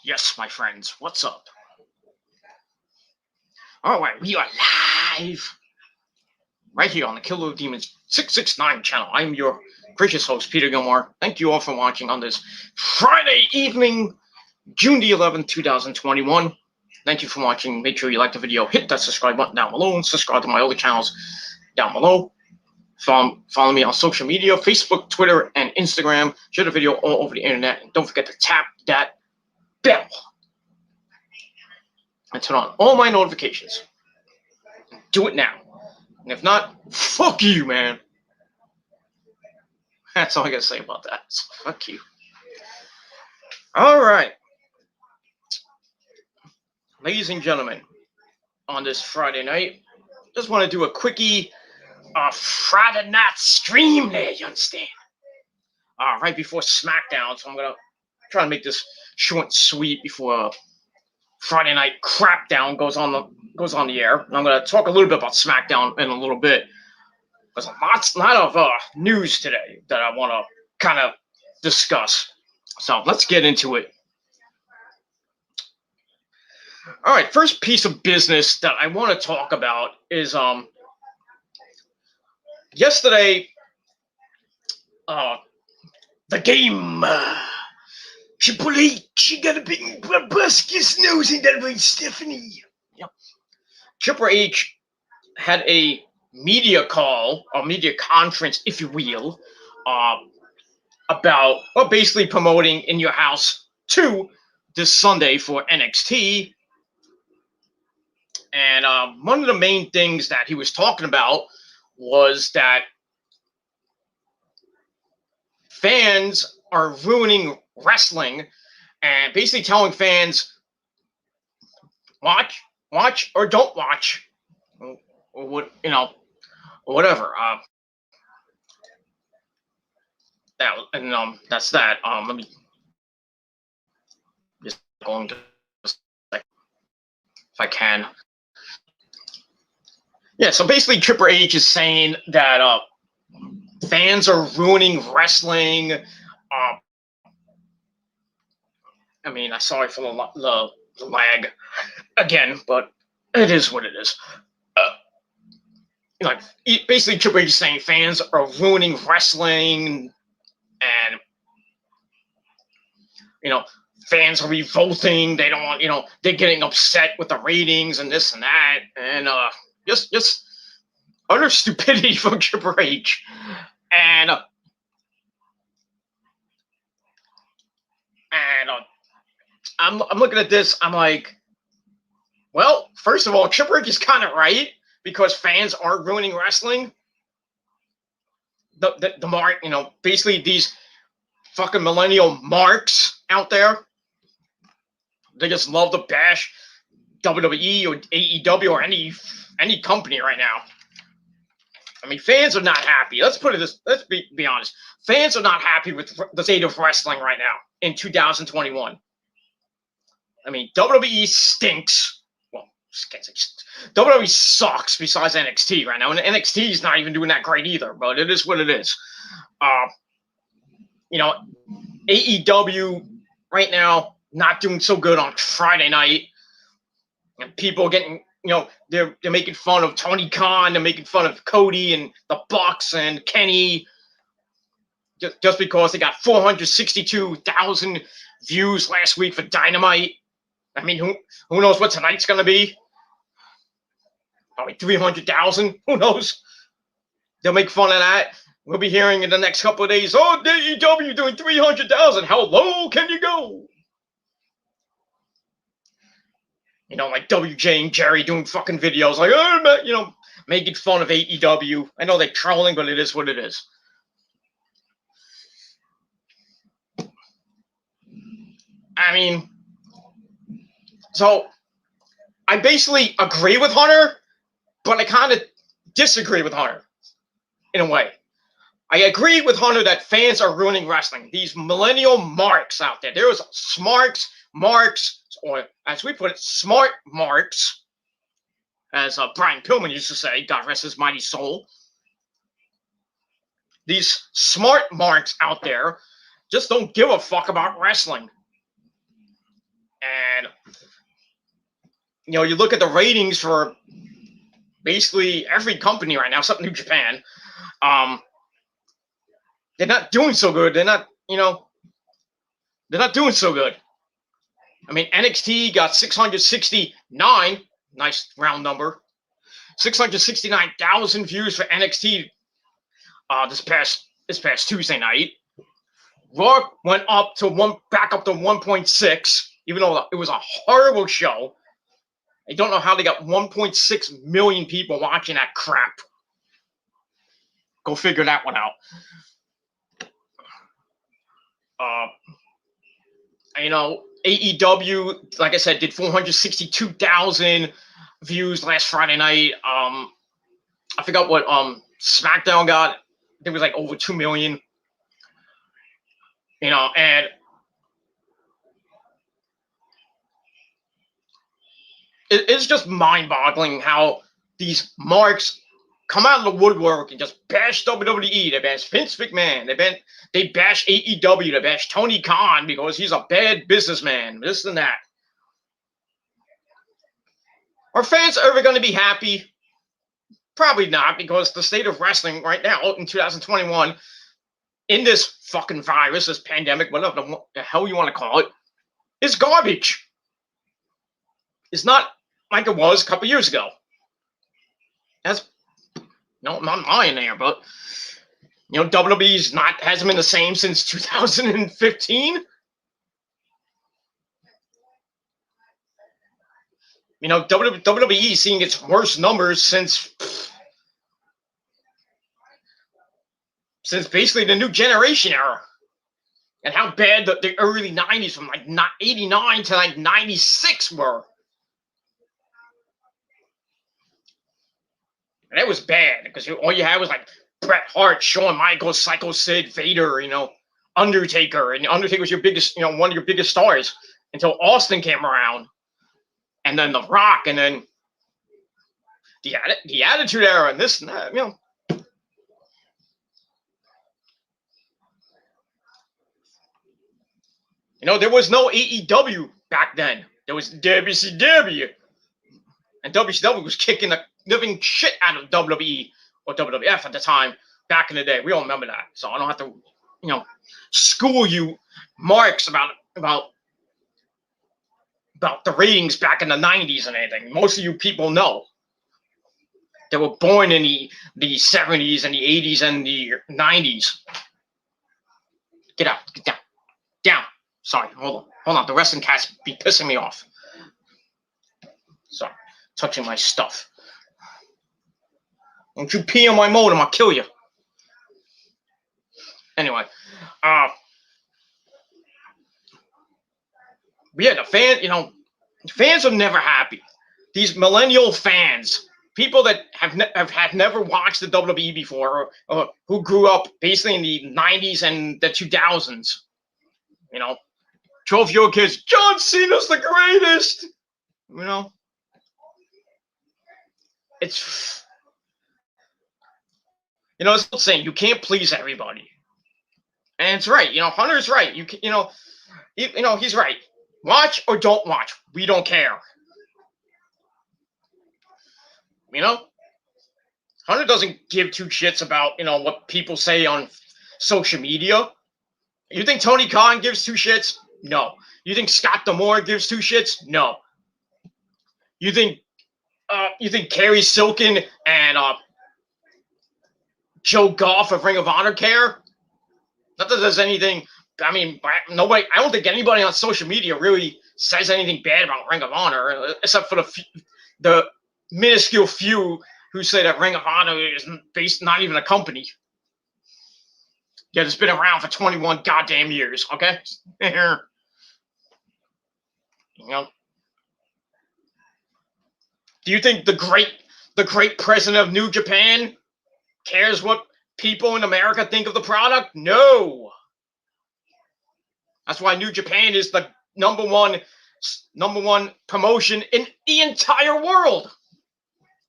Yes, my friends, what's up? All right, we are live right here on the Killer of Demons 669 channel. I'm your gracious host, Peter Gilmore. Thank you all for watching on this Friday evening, June the 11th, 2021. Thank you for watching. Make sure you like the video, hit that subscribe button down below, and subscribe to my other channels down below. Follow me on social media, Facebook, Twitter, and Instagram. Share the video all over the internet. And don't forget to tap that bell and turn on all my notifications. Do it now. And if not, fuck you, man. That's all I gotta say about that. So fuck you. All right. Ladies and gentlemen, on this Friday night, just want to do a quickie Friday night stream there, you understand? Right before SmackDown, so I'm gonna try to make this short and sweet before Friday night crapdown goes on the air. And I'm gonna talk a little bit about SmackDown in a little bit. There's a lot of news today that I want to kind of discuss. So let's get into it. All right, first piece of business that I want to talk about is yesterday, the game. Triple H got a big proboscis nose in that way, Stephanie. Yep. Triple H had a media call, or media conference, if you will, about, well, basically promoting In Your House 2 this Sunday for NXT. And one of the main things that he was talking about was that fans are ruining wrestling and basically telling fans, watch or don't watch, or what, whatever. That's that. Let me just go into this, if I can. Yeah, so basically Triple H is saying that fans are ruining wrestling. I mean, I'm sorry for the lag again, but it is what it is. Basically Triple H is saying fans are ruining wrestling, and fans are revolting. They don't want, they're getting upset with the ratings and this and that, and just utter stupidity from Triple H. And I'm looking at this. I'm like, well, first of all, Triple H is kind of right, because fans are ruining wrestling. The mark, basically these fucking millennial marks out there, they just love to bash WWE or AEW or any company right now. I mean, fans are not happy. Let's be honest. Fans are not happy with the state of wrestling right now in 2021. I mean, WWE stinks. Well, WWE sucks besides NXT right now. And NXT is not even doing that great either, but it is what it is. AEW right now not doing so good on Friday night. And people getting, they're making fun of Tony Khan, they're making fun of Cody and the Bucks and Kenny, just because they got 462,000 views last week for Dynamite. I mean, who knows what tonight's going to be? Probably 300,000. Who knows? They'll make fun of that. We'll be hearing in the next couple of days, oh, AEW doing 300,000. How low can you go? Like WJ and Jerry doing fucking videos like, making fun of AEW. I know they're trolling, but it is what it is. I mean, so I basically agree with Hunter, but I kind of disagree with Hunter in a way. I agree with Hunter that fans are ruining wrestling. These millennial marks out there. There's smarks, marks, or as we put it, smart marks, as Brian Pillman used to say, God rest his mighty soul. These smart marks out there just don't give a fuck about wrestling. And you look at the ratings for basically every company right now, except New Japan. They're not doing so good. They're not doing so good. I mean, NXT got 669, nice round number, 669,000 views for NXT this past Tuesday night. Raw went back up to 1.6, even though it was a horrible show. I don't know how they got 1.6 million people watching that crap. Go figure that one out. AEW, like I said, did 462,000 views last Friday night. I forgot what SmackDown got. It was like over 2 million. And it's just mind-boggling how these marks come out of the woodwork and just bash WWE. They bash Vince McMahon. They bash AEW. They bash Tony Khan because he's a bad businessman. This and that. Are fans ever going to be happy? Probably not, because the state of wrestling right now in 2021, in this fucking virus, this pandemic, whatever the hell you want to call it, is garbage. It's not like it was a couple years ago. That's I'm not lying there, but WWE's hasn't been the same since 2015. WWE seeing its worst numbers since basically the new generation era, and how bad the early 90s from like 89 to like 96 were. And that was bad because all you had was like Bret Hart, Shawn Michaels, Psycho Sid, Vader, Undertaker, and Undertaker was your biggest, one of your biggest stars until Austin came around, and then The Rock, and then the Attitude Era, and this and that, there was no AEW back then. There was WCW, and WCW was kicking the living shit out of WWE or WWF at the time back in the day. We all remember that, so I don't have to, school you marks about the ratings back in the 90s and anything. Most of you people know. They were born in the 70s and the 80s and the 90s. Get out. Get down. Down. Sorry. Hold on. The wrestling cats be pissing me off. Sorry. Touching my stuff. Don't you pee on my modem, I'll kill you. Anyway. The fans are never happy. These millennial fans, people that have never watched the WWE before, or who grew up basically in the 90s and the 2000s, 12-year-old kids, John Cena's the greatest, It's, it's the saying, you can't please everybody. And it's right, Hunter's right. He's right. Watch or don't watch, we don't care. Hunter doesn't give two shits about, what people say on social media. You think Tony Khan gives two shits? No. You think Scott D'Amore gives two shits? No. You think Kerry Silkin and Joe Goff of Ring of Honor care? Not that there's anything. I mean, nobody. I don't think anybody on social media really says anything bad about Ring of Honor, except for the minuscule few who say that Ring of Honor is not even a company. Yeah, it's been around for 21 goddamn years. Okay. Do you think the great president of New Japan cares what people in America think of the product? No. That's why New Japan is the number one promotion in the entire world.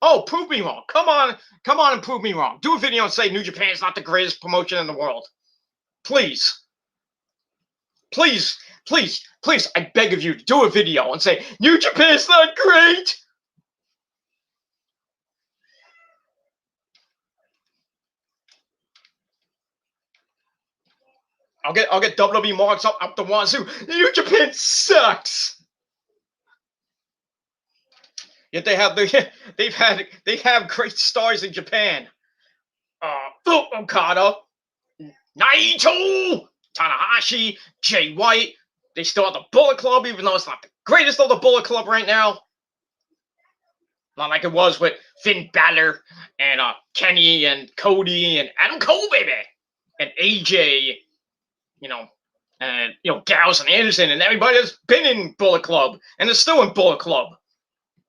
Oh, prove me wrong. Come on and prove me wrong. Do a video and say New Japan is not the greatest promotion in the world. Please please, I beg of you, do a video and say, New Japan's not great. I'll get WWE marks up the wazoo. New Japan sucks. Yet they have great stars in Japan. Okada, Naito, Tanahashi, Jay White. They still have the Bullet Club, even though it's not the greatest of the Bullet Club right now. Not like it was with Finn Balor and Kenny and Cody and Adam Cole, baby, and AJ. And Gallows and Anderson and everybody that's been in Bullet Club and is still in Bullet Club.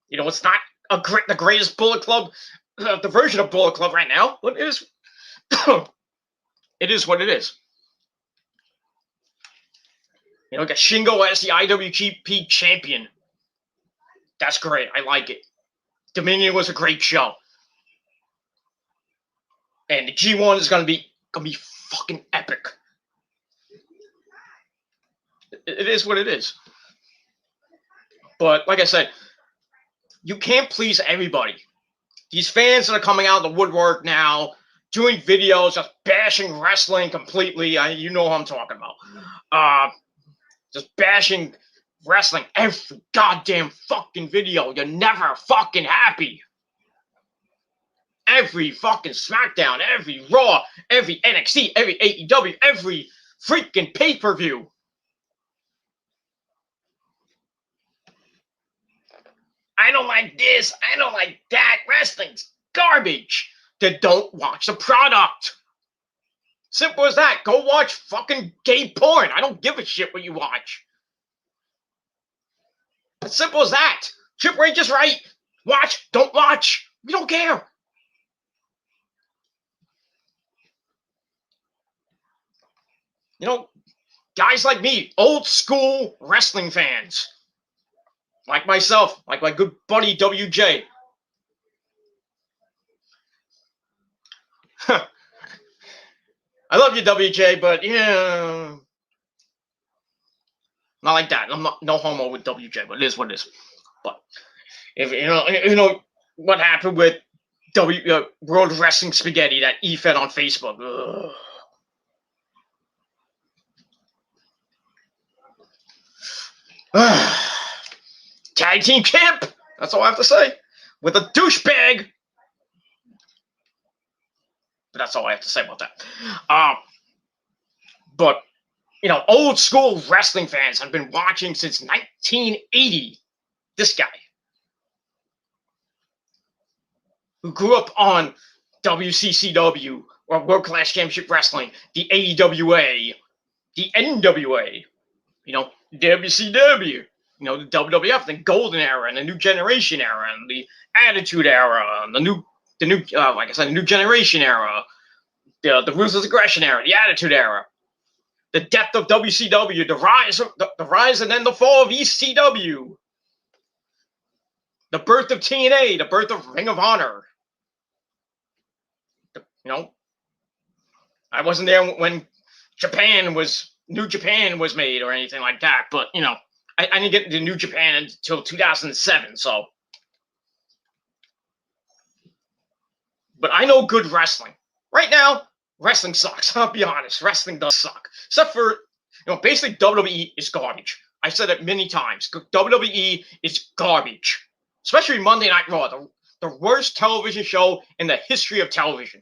It's not the greatest Bullet Club, the version of Bullet Club right now, but it is. It is what it is. Got Shingo as the IWGP champion. That's great. I like it. Dominion was a great show, and the G1 is gonna be fucking epic. It is what it is. But like I said, you can't please everybody. These fans that are coming out of the woodwork now, doing videos, just bashing wrestling completely. You know what I'm talking about. Just bashing wrestling every goddamn fucking video. You're never fucking happy. Every fucking SmackDown, every Raw, every NXT, every AEW, every freaking pay-per-view. I don't like this. I don't like that. Wrestling's garbage. Then don't watch the product. Simple as that. Go watch fucking gay porn. I don't give a shit what you watch. As simple as that. Triple H is right. Watch. Don't watch. We don't care. Guys like me, old school wrestling fans. Like myself, like my good buddy WJ. I love you, WJ, but not like that. I'm no homo with WJ, but it is what it is. But if you know what happened with World Wrestling Spaghetti that he fed on Facebook. Ugh. Tag team champ. That's all I have to say. With a douchebag. But that's all I have to say about that. But old school wrestling fans have been watching since 1980. This guy, who grew up on WCCW or World Class Championship Wrestling, the AEWA, the NWA, WCW. The WWF, the Golden Era, and the New Generation Era, and the Attitude Era, and the new, like I said, the New Generation Era, the Ruthless Aggression Era, the Attitude Era, the death of WCW, the rise and then the fall of ECW, the birth of TNA, the birth of Ring of Honor. I wasn't there when New Japan was made or anything like that, but I didn't get into New Japan until 2007, so. But I know good wrestling. Right now, wrestling sucks. I'll be honest. Wrestling does suck. Except for, basically WWE is garbage. I've said it many times. WWE is garbage. Especially Monday Night Raw, the worst television show in the history of television.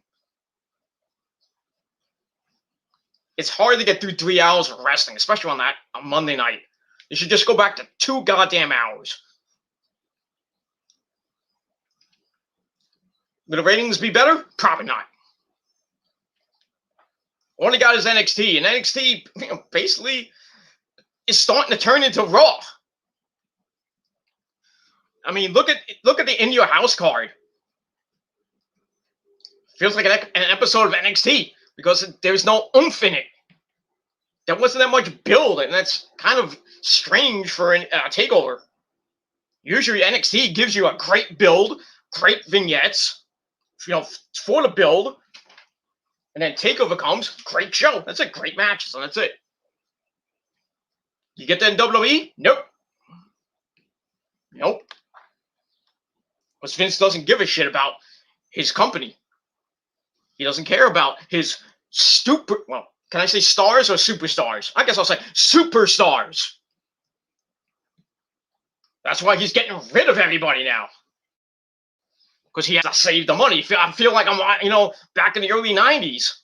It's hard to get through 3 hours of wrestling, especially on Monday night. You should just go back to 2 goddamn hours. Will the ratings be better? Probably not. All they got is NXT, and NXT basically is starting to turn into Raw. I mean, look at the In Your House card. Feels like an episode of NXT because there's no oomph in it. There wasn't that much build, and that's kind of strange for a takeover. Usually NXT gives you a great build, great vignettes, for the build, and then takeover comes, great show. That's it, great matches, and that's it. You get that in WWE? Nope. Nope. Because Vince doesn't give a shit about his company. He doesn't care about his well, can I say stars or superstars? I guess I'll say superstars. That's why he's getting rid of everybody now. Because he has to save the money. I feel like I'm, back in the early 90s.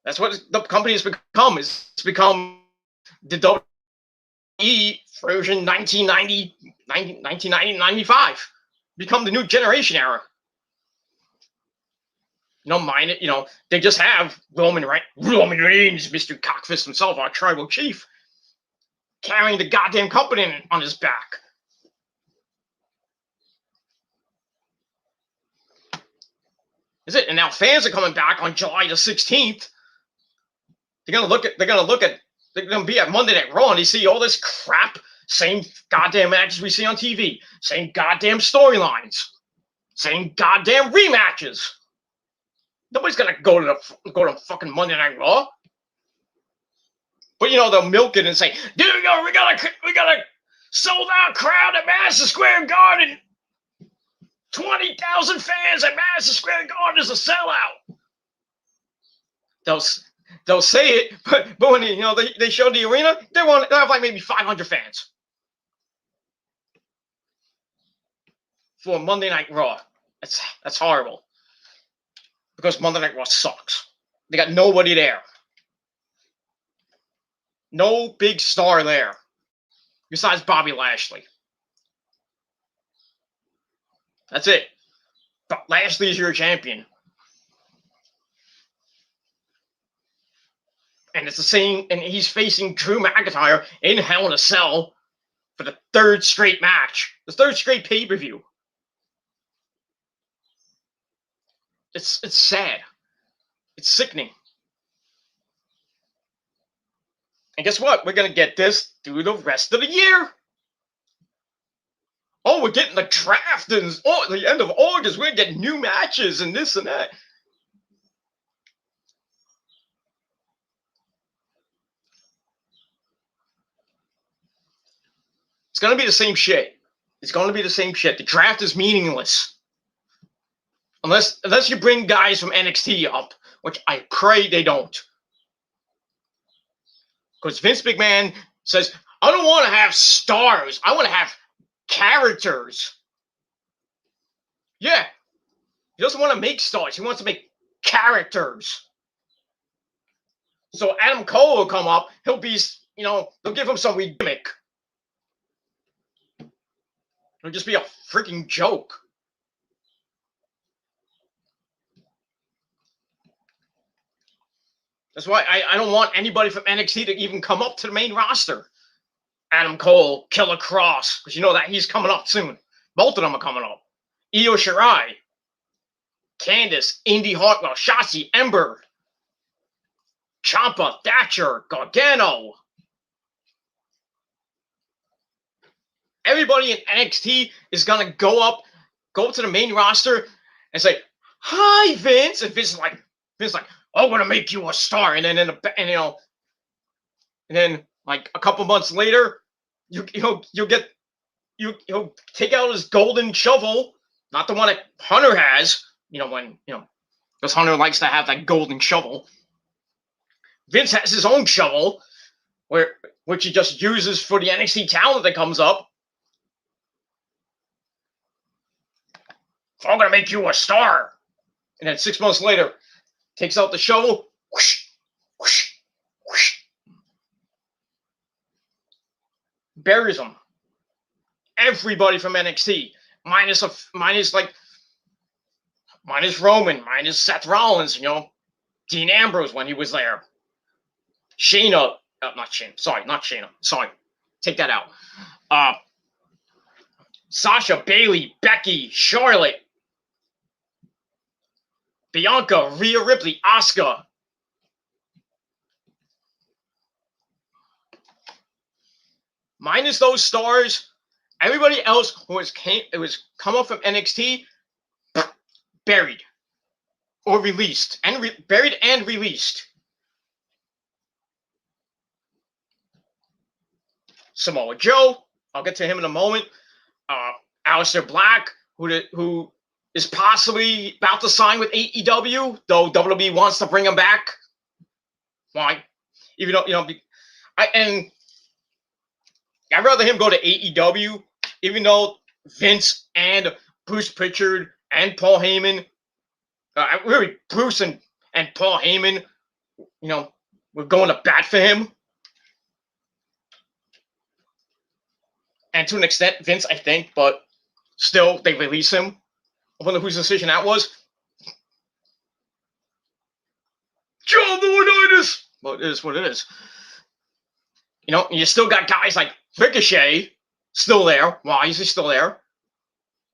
That's what the company has become. It's become the WWE version 1990, 95. Become the new generation era. Mind it, they just have Roman Reigns, Mr. Cockfist himself, our tribal chief, carrying the goddamn company on his back. Is it? And now fans are coming back on July the 16th. They're gonna be at Monday Night Raw and they see all this crap, same goddamn matches we see on TV, same goddamn storylines, same goddamn rematches. Nobody's gonna go to fucking Monday Night Raw. But they'll milk it and say, dude, we got a sold out crowd at Madison Square Garden. 20,000 fans at Madison Square Garden is a sellout. They'll say it, but when they show the arena, they'll have like maybe 500 fans for Monday Night Raw. That's horrible. Because Monday Night Raw sucks. They got nobody there. No big star there. Besides Bobby Lashley. That's it. But Lashley is your champion. And it's the same, and he's facing Drew McIntyre in Hell in a Cell for the third straight match. The third straight pay-per-view. It's sad. It's sickening. And guess what? We're going to get this through the rest of the year. Oh, we're getting the draft and the end of August. We're getting new matches and this and that. It's going to be the same shit. It's going to be the same shit. The draft is meaningless. Unless you bring guys from NXT up, which I pray they don't. Because Vince McMahon says, I don't want to have stars. I want to have characters. Yeah. He doesn't want to make stars. He wants to make characters. So Adam Cole will come up. He'll be, they'll give him some gimmick. It'll just be a freaking joke. That's why I don't want anybody from NXT to even come up to the main roster. Adam Cole, Killer Cross, because that he's coming up soon. Both of them are coming up. Io Shirai, Candice, Indy Hartwell, Shotzi, Ember, Ciampa, Thatcher, Gargano. Everybody in NXT is gonna go up to the main roster and say, "Hi, Vince," and Vince is like, "I'm gonna make you a star," and then like a couple months later, he'll take out his golden shovel, not the one that Hunter has, because Hunter likes to have that golden shovel. Vince has his own shovel, which he just uses for the NXT talent that comes up. So I'm gonna make you a star, and then 6 months later, takes out the shovel, whoosh, whoosh, whoosh, buries them. Everybody from NXT, minus Roman, minus Seth Rollins, Dean Ambrose when he was there. Shayna, not Shayna. Sorry, take that out. Sasha, Bayley, Becky, Charlotte, Bianca, Rhea Ripley, Asuka. Minus those stars, everybody else who was come up from NXT, buried or released, buried and released. Samoa Joe, I'll get to him in a moment. Aleister Black, who is possibly about to sign with AEW, though WWE wants to bring him back. Why? Even though, I'd rather him go to AEW, even though Vince and Bruce Pritchard and Paul Heyman, really Bruce and Paul Heyman, we're going to bat for him. And to an extent, Vince, I think, but still, they release him. I wonder whose decision that was. John Laurinaitis! Well, it is what it is. You still got guys like Ricochet still there. Why is he still there?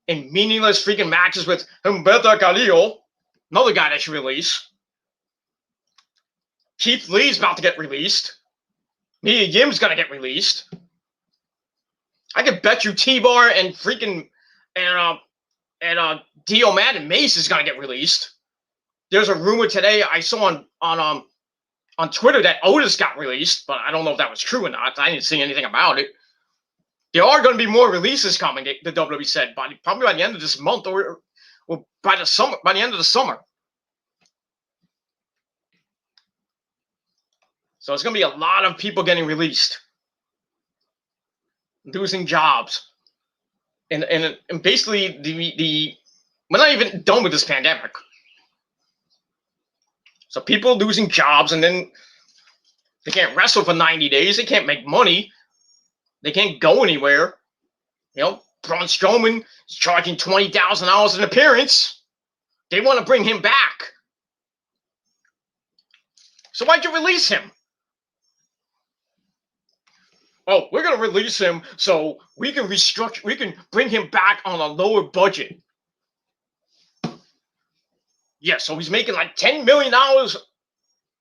In meaningless freaking matches with Humberto Carrillo, another guy that should release. Keith Lee's about to get released. Mia Yim's gonna get released. I could bet you T-Bar and freaking Dio Madden Mace is gonna get released. There's a rumor today I saw on Twitter that Otis got released, but I don't know if that was true or not. I didn't see anything about it. There are going to be more releases coming. The WWE said probably by the end of this month or by the summer. By the end of the summer. So it's going to be a lot of people getting released, losing jobs, and basically we're not even done with this pandemic. So people losing jobs, and then they can't wrestle for 90 days. They can't make money. They can't go anywhere. Braun Strowman is charging $20,000 an appearance. They want to bring him back. So why'd you release him? Oh, we're going to release him so we can restructure. We can bring him back on a lower budget. Yeah, so he's making like $10 million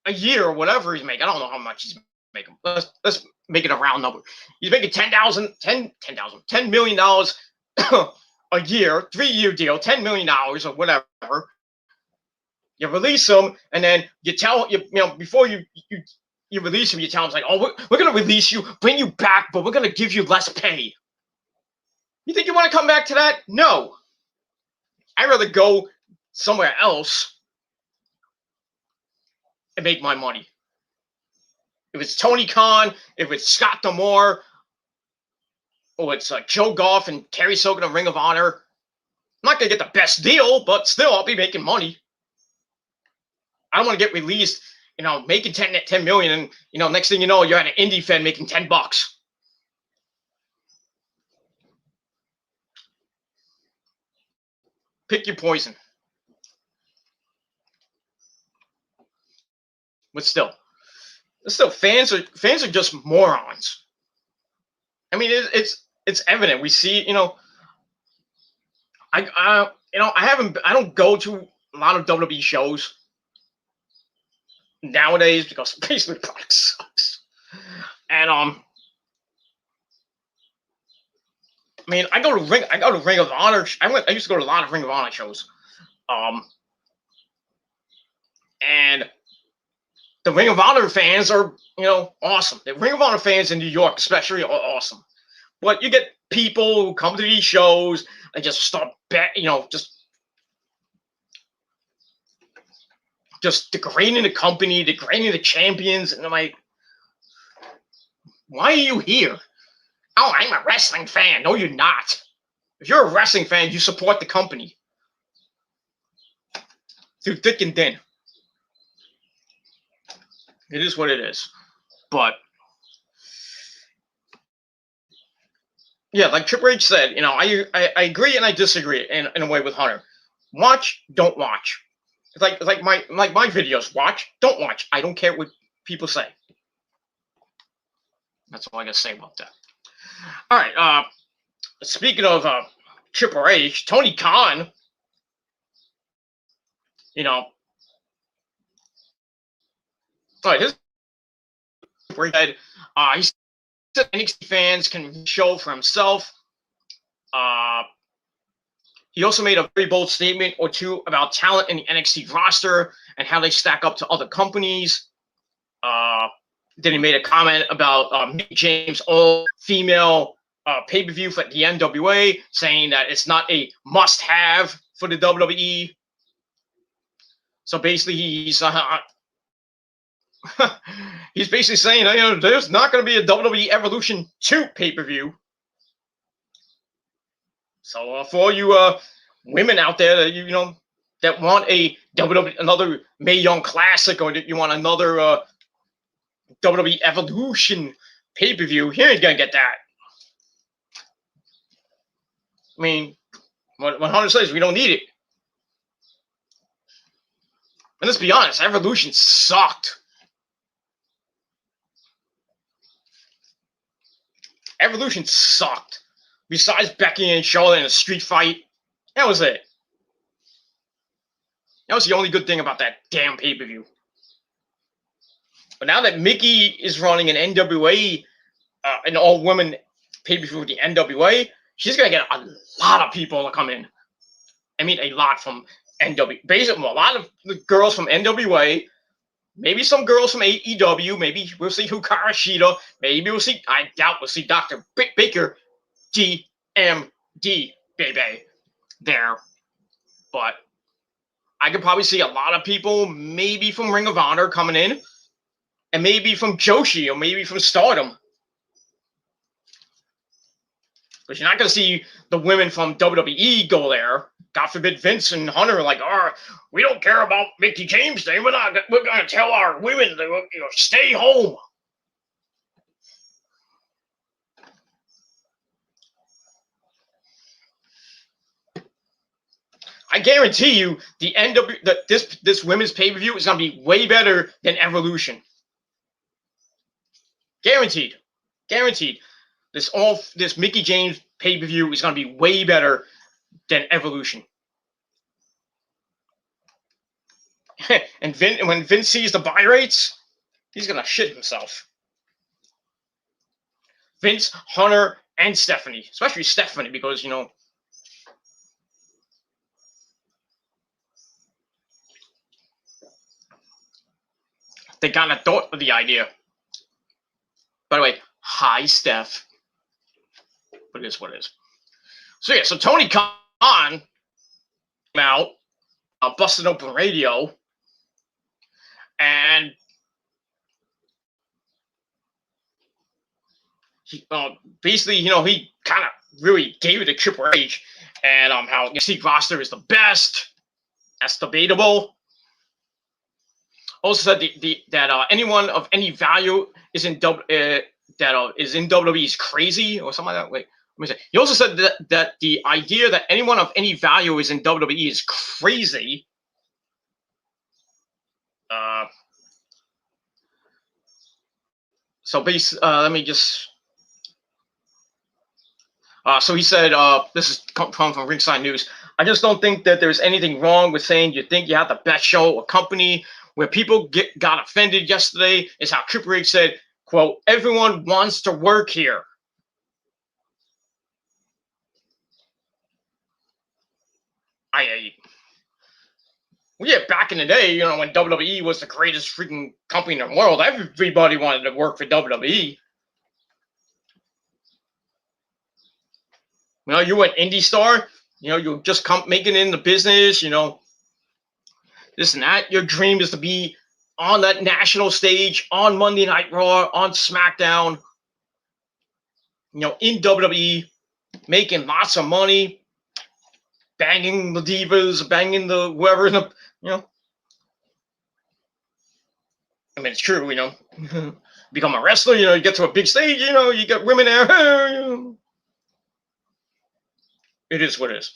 a year or whatever he's making. I don't know how much he's making. Let's make it a round number. He's making $10 million a year, 3-year deal, $10 million or whatever. You release him, and then you tell before you release him, you tell him like, oh, we're gonna release you, bring you back, but we're gonna give you less pay. You think you want to come back to that? No. I'd rather go somewhere else and make my money. If it's Tony Khan, if it's Scott D'Amore, or it's Joe Goff and Kerry Silk in Ring of Honor, I'm not going to get the best deal, but still I'll be making money. I don't want to get released, making $10 million, and next thing you know, you're at an indie fan making $10. Pick your poison. But still, fans are just morons. I mean, it's evident. We see, I don't go to a lot of WWE shows nowadays because basically the product sucks. And I mean, I go to Ring of Honor. I used to go to a lot of Ring of Honor shows. And the Ring of Honor fans are, awesome. The Ring of Honor fans in New York, especially, are awesome. But you get people who come to these shows and just start, just degrading the company, degrading the champions, and I'm like, why are you here? Oh, I'm a wrestling fan. No, you're not. If you're a wrestling fan, you support the company through thick and thin. It is what it is. But yeah, like Triple H said, I agree and I disagree in a way with Hunter. Watch, don't watch. It's like my videos. Watch, don't watch. I don't care what people say. That's all I gotta say about that. All right. Speaking of Triple H, Tony Khan, all right, his said he said NXT fans can show for himself. He also made a very bold statement or two about talent in the NXT roster and how they stack up to other companies. Then he made a comment about Mickey James all-female pay-per-view for the NWA, saying that it's not a must-have for the WWE. So basically, he's he's basically saying, there's not going to be a WWE Evolution 2 pay-per-view. So for all you women out there that that want a WWE, another Mae Young Classic, or that you want another WWE Evolution pay-per-view, you ain't gonna get that. I mean, what Hunter says, we don't need it. And let's be honest, Evolution sucked. Evolution sucked. Besides Becky and Charlotte in a street fight, that was it. That was the only good thing about that damn pay-per-view. But now that Mickey is running an NWA, an all-women pay-per-view with the NWA, she's going to get a lot of people to come in. I mean, a lot from NWA. Basically, a lot of the girls from NWA, maybe some girls from AEW, maybe we'll see Hikaru Shida, maybe we'll see, I doubt we'll see Dr. Baker, DMD, baby, there. But I could probably see a lot of people, maybe from Ring of Honor coming in, and maybe from Joshi, or maybe from Stardom. But you're not going to see the women from WWE go there. God forbid Vince and Hunter are like, we don't care about Mickey James Day. We're going to tell our women to stay home. I guarantee you, this women's pay-per-view is going to be way better than Evolution. Guaranteed. This Mickey James pay-per-view is going to be way better than Evolution. And when Vince sees the buy rates, he's going to shit himself. Vince, Hunter, and Stephanie. Especially Stephanie, because, they kind of thought of the idea. By the way, hi, Steph. But it is what it is. So yeah, so Tony Khan came out, busted open radio, and he basically, he kind of really gave it to Triple H, and how Steve roster is the best. That's debatable. Also said that anyone of any value is in is in WWE is crazy or something like that. Wait, let me say. He also said that the idea that anyone of any value is in WWE is crazy. So let me just. So he said, this is coming from Ringside News. I just don't think that there's anything wrong with saying you think you have the best show or company. Where people got offended yesterday is how Triple H said, quote, everyone wants to work here. Well, yeah, back in the day, when WWE was the greatest freaking company in the world, everybody wanted to work for WWE. You an indie star, you just come making it in the business, this and that. Your dream is to be on that national stage, on Monday Night Raw, on SmackDown, in WWE, making lots of money, banging the divas, banging the whoever, I mean, it's true, become a wrestler, you get to a big stage, you get women there. It is what it is.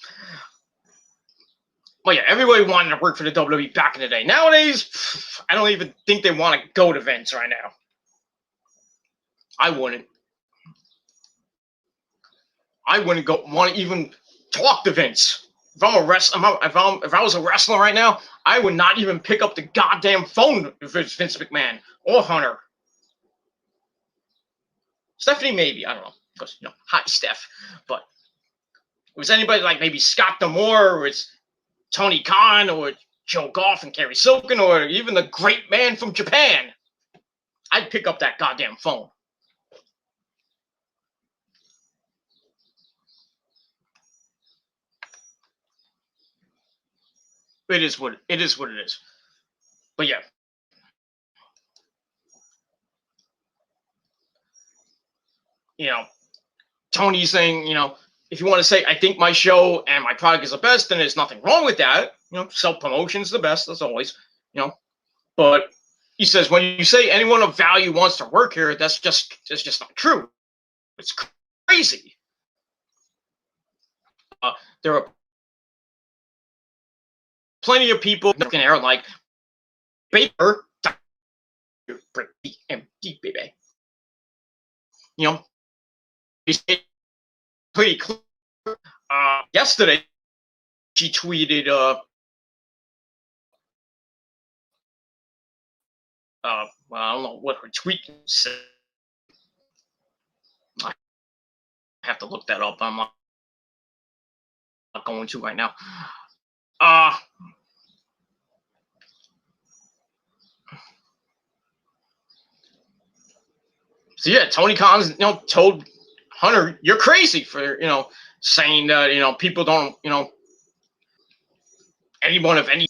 Well, yeah, everybody wanted to work for the WWE back in the day. Nowadays, I don't even think they want to go to Vince right now. I wouldn't. I wouldn't want to even talk to Vince. If I'm a wrestler, if I was a wrestler right now, I would not even pick up the goddamn phone if it's Vince McMahon or Hunter. Stephanie, maybe, I don't know, because hi Steph. But if it was anybody like maybe Scott D'Amore, or it's Tony Khan, or Joe Goff and Kerry Silken, or even the great man from Japan, I'd pick up that goddamn phone. It is what it is. But yeah. Tony's saying, if you want to say, I think my show and my product is the best, then there's nothing wrong with that. Self-promotion is the best, as always. But he says, when you say anyone of value wants to work here, that's just not true. It's crazy. There are plenty of people working there like Baker, empty baby. It's pretty clear. Yesterday, she tweeted, well, I don't know what her tweet said. I have to look that up. I'm not going to right now. So yeah, Tony Khan's told Hunter, you're crazy for saying that people don't anyone of any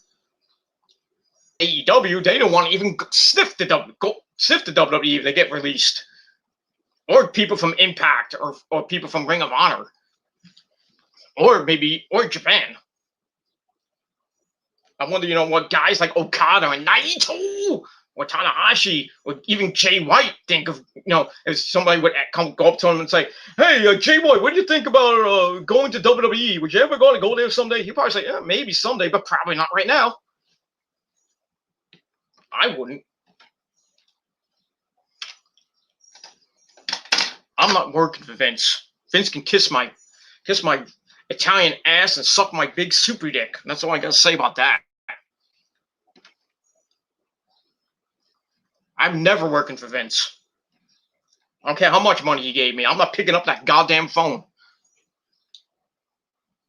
AEW, they don't want to even sniff the WWE if they get released, or people from Impact or people from Ring of Honor, or Japan. I wonder what guys like Okada and Naito or Tanahashi or even Jay White think of, if somebody would go up to him and say, hey, Jay White, what do you think about going to WWE? Would you ever want to go there someday? He'd probably say, yeah, maybe someday, but probably not right now. I wouldn't. I'm not working for Vince. Vince can kiss my Italian ass and suck my big super dick. That's all I got to say about that. I'm never working for Vince. I don't care how much money he gave me. I'm not picking up that goddamn phone.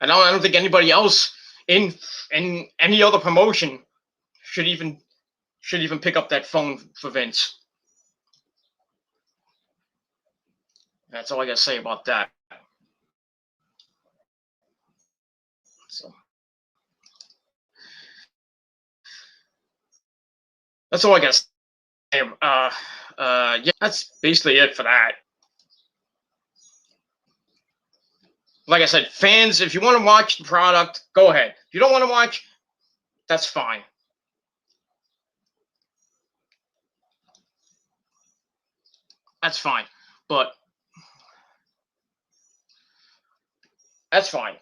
And I don't think anybody else in any other promotion should even pick up that phone for Vince. That's all I got to say about that. So that's all I got to say. Yeah, that's basically it for that. Like I said, fans, if you want to watch the product, go ahead. If you don't want to watch, that's fine. That's fine. But that's fine.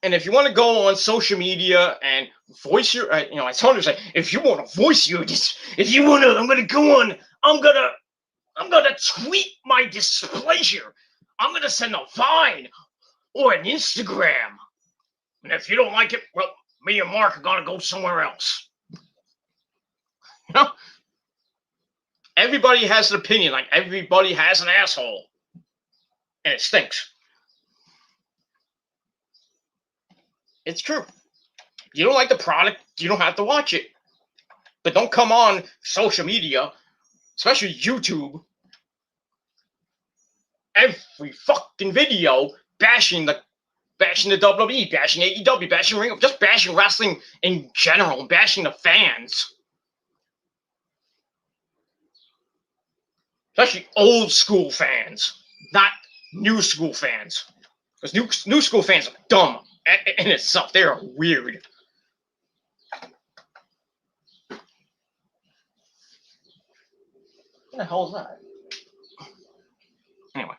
And if you want to go on social media and voice your, I told her, if you want to voice your, if you want to, I'm gonna go on, I'm gonna tweet my displeasure. I'm gonna send a Vine or an Instagram. And if you don't like it, well, me and Mark are gonna go somewhere else. Everybody has an opinion. Like everybody has an asshole, and it stinks. It's true. You don't like the product, you don't have to watch it. But don't come on social media, especially YouTube, every fucking video bashing the WWE, bashing AEW, bashing Ring, just bashing wrestling in general, bashing the fans. Especially old school fans, not new school fans. Because new school fans are dumb in itself. They are weird. What the hell is that? Anyway.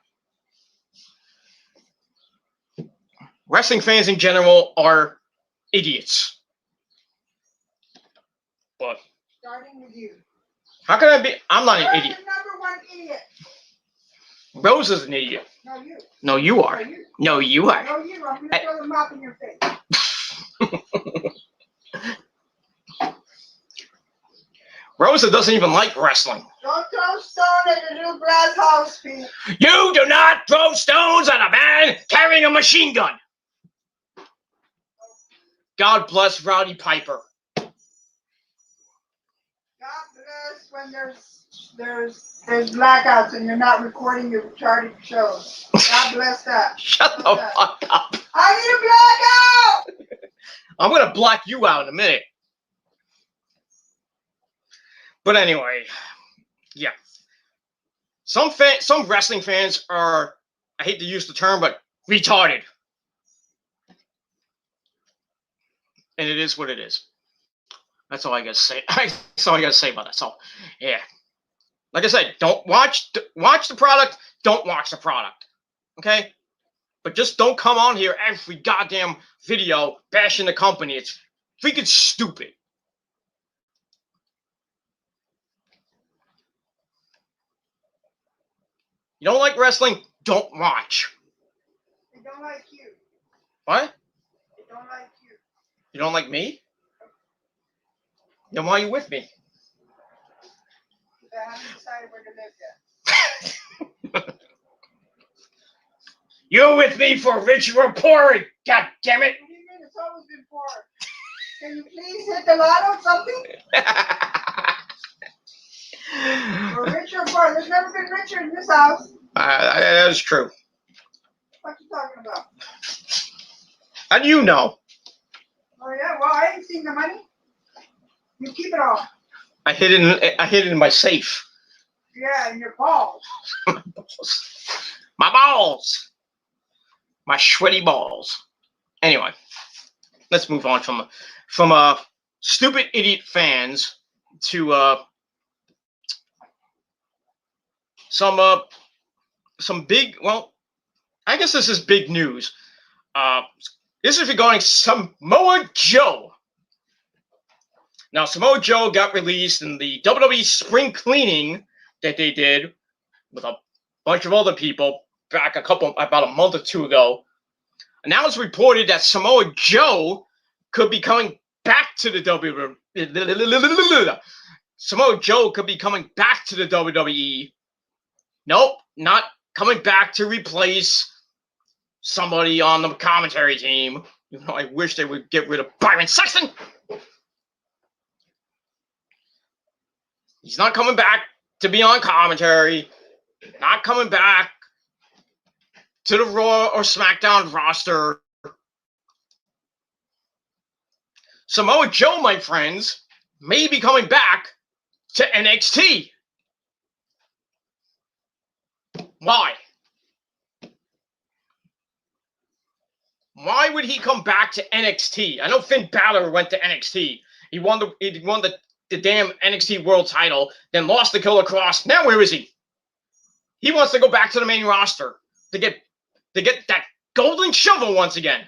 Wrestling fans in general are idiots. But starting with you. How can I be? I'm not an idiot. The number one idiot. Rose is an idiot. No, you. No, you are. No, you. No, you are. No, you. I'm going to throw the mop in your face. Rosa doesn't even like wrestling. Don't throw stone at the new glass house, Pete. You do not throw stones at a man carrying a machine gun. God bless Rowdy Piper. God bless when there's there's blackouts and you're not recording your retarded shows. God bless that. Shut the fuck up. I need a blackout! I'm going to block you out in a minute. But anyway, yeah. Some wrestling fans are, I hate to use the term, but retarded. And it is what it is. That's all I got to say. That's all I got to say about that. So, yeah. Like I said, don't watch the product. Don't watch the product. Okay? But just don't come on here every goddamn video bashing the company. It's freaking stupid. You don't like wrestling? Don't watch. They don't like you. What? They don't like you. You don't like me? Then why are you with me? I haven't decided where to live yet. You're with me for richer or poorer, god damn it! What do you mean? It's always been poor. Can you please hit the lotto something? Or richer or poor? There's never been richer in this house. That is true. What you talking about? How do you know? Oh yeah, well I ain't seen the money. You keep it all. I hid it in my safe. Yeah, in your balls. My balls. My sweaty balls. Anyway, let's move on from stupid idiot fans to some big, well, I guess this is big news. This is regarding Samoa Joe. Now, Samoa Joe got released in the WWE spring cleaning that they did with a bunch of other people back about a month or two ago. And now it's reported that Samoa Joe could be coming back to the WWE. Samoa Joe could be coming back to the WWE. Nope, not coming back to replace somebody on the commentary team. You know, I wish they would get rid of Byron Saxton. He's not coming back to be on commentary. Not coming back to the Raw or SmackDown roster. Samoa Joe, my friends, may be coming back to NXT. Why? Why would he come back to NXT? I know Finn Balor went to NXT. He won the damn NXT World Title, then lost to Killer Cross. Now where is he? He wants to go back to the main roster to get that golden shovel once again,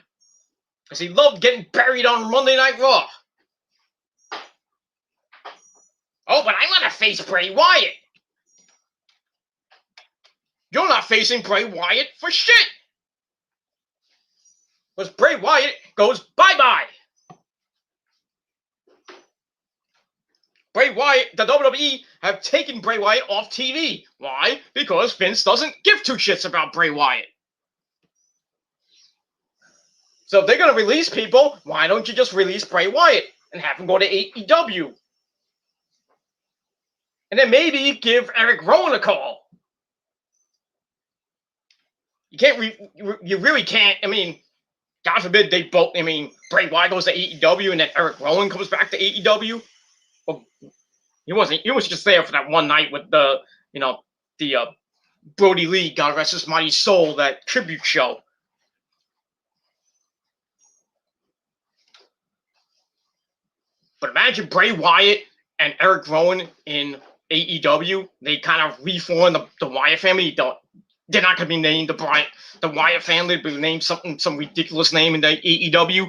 because he loved getting buried on Monday Night Raw. Oh, but I want to face Bray Wyatt. You're not facing Bray Wyatt for shit, because Bray Wyatt goes bye-bye. Bray Wyatt, the WWE have taken Bray Wyatt off TV. Why? Because Vince doesn't give two shits about Bray Wyatt. So if they're going to release people, why don't you just release Bray Wyatt and have him go to AEW? And then maybe give Eric Rowan a call. You can't, you really can't, I mean, God forbid they both, I mean, Bray Wyatt goes to AEW and then Eric Rowan comes back to AEW. Well, he was just there for that one night with the Brody Lee, God rest his mighty soul, that tribute show. But imagine Bray Wyatt and Eric Rowan in AEW. They kind of reform the Wyatt family. They're not going to be named the Wyatt family. They'll be named some ridiculous name in the AEW.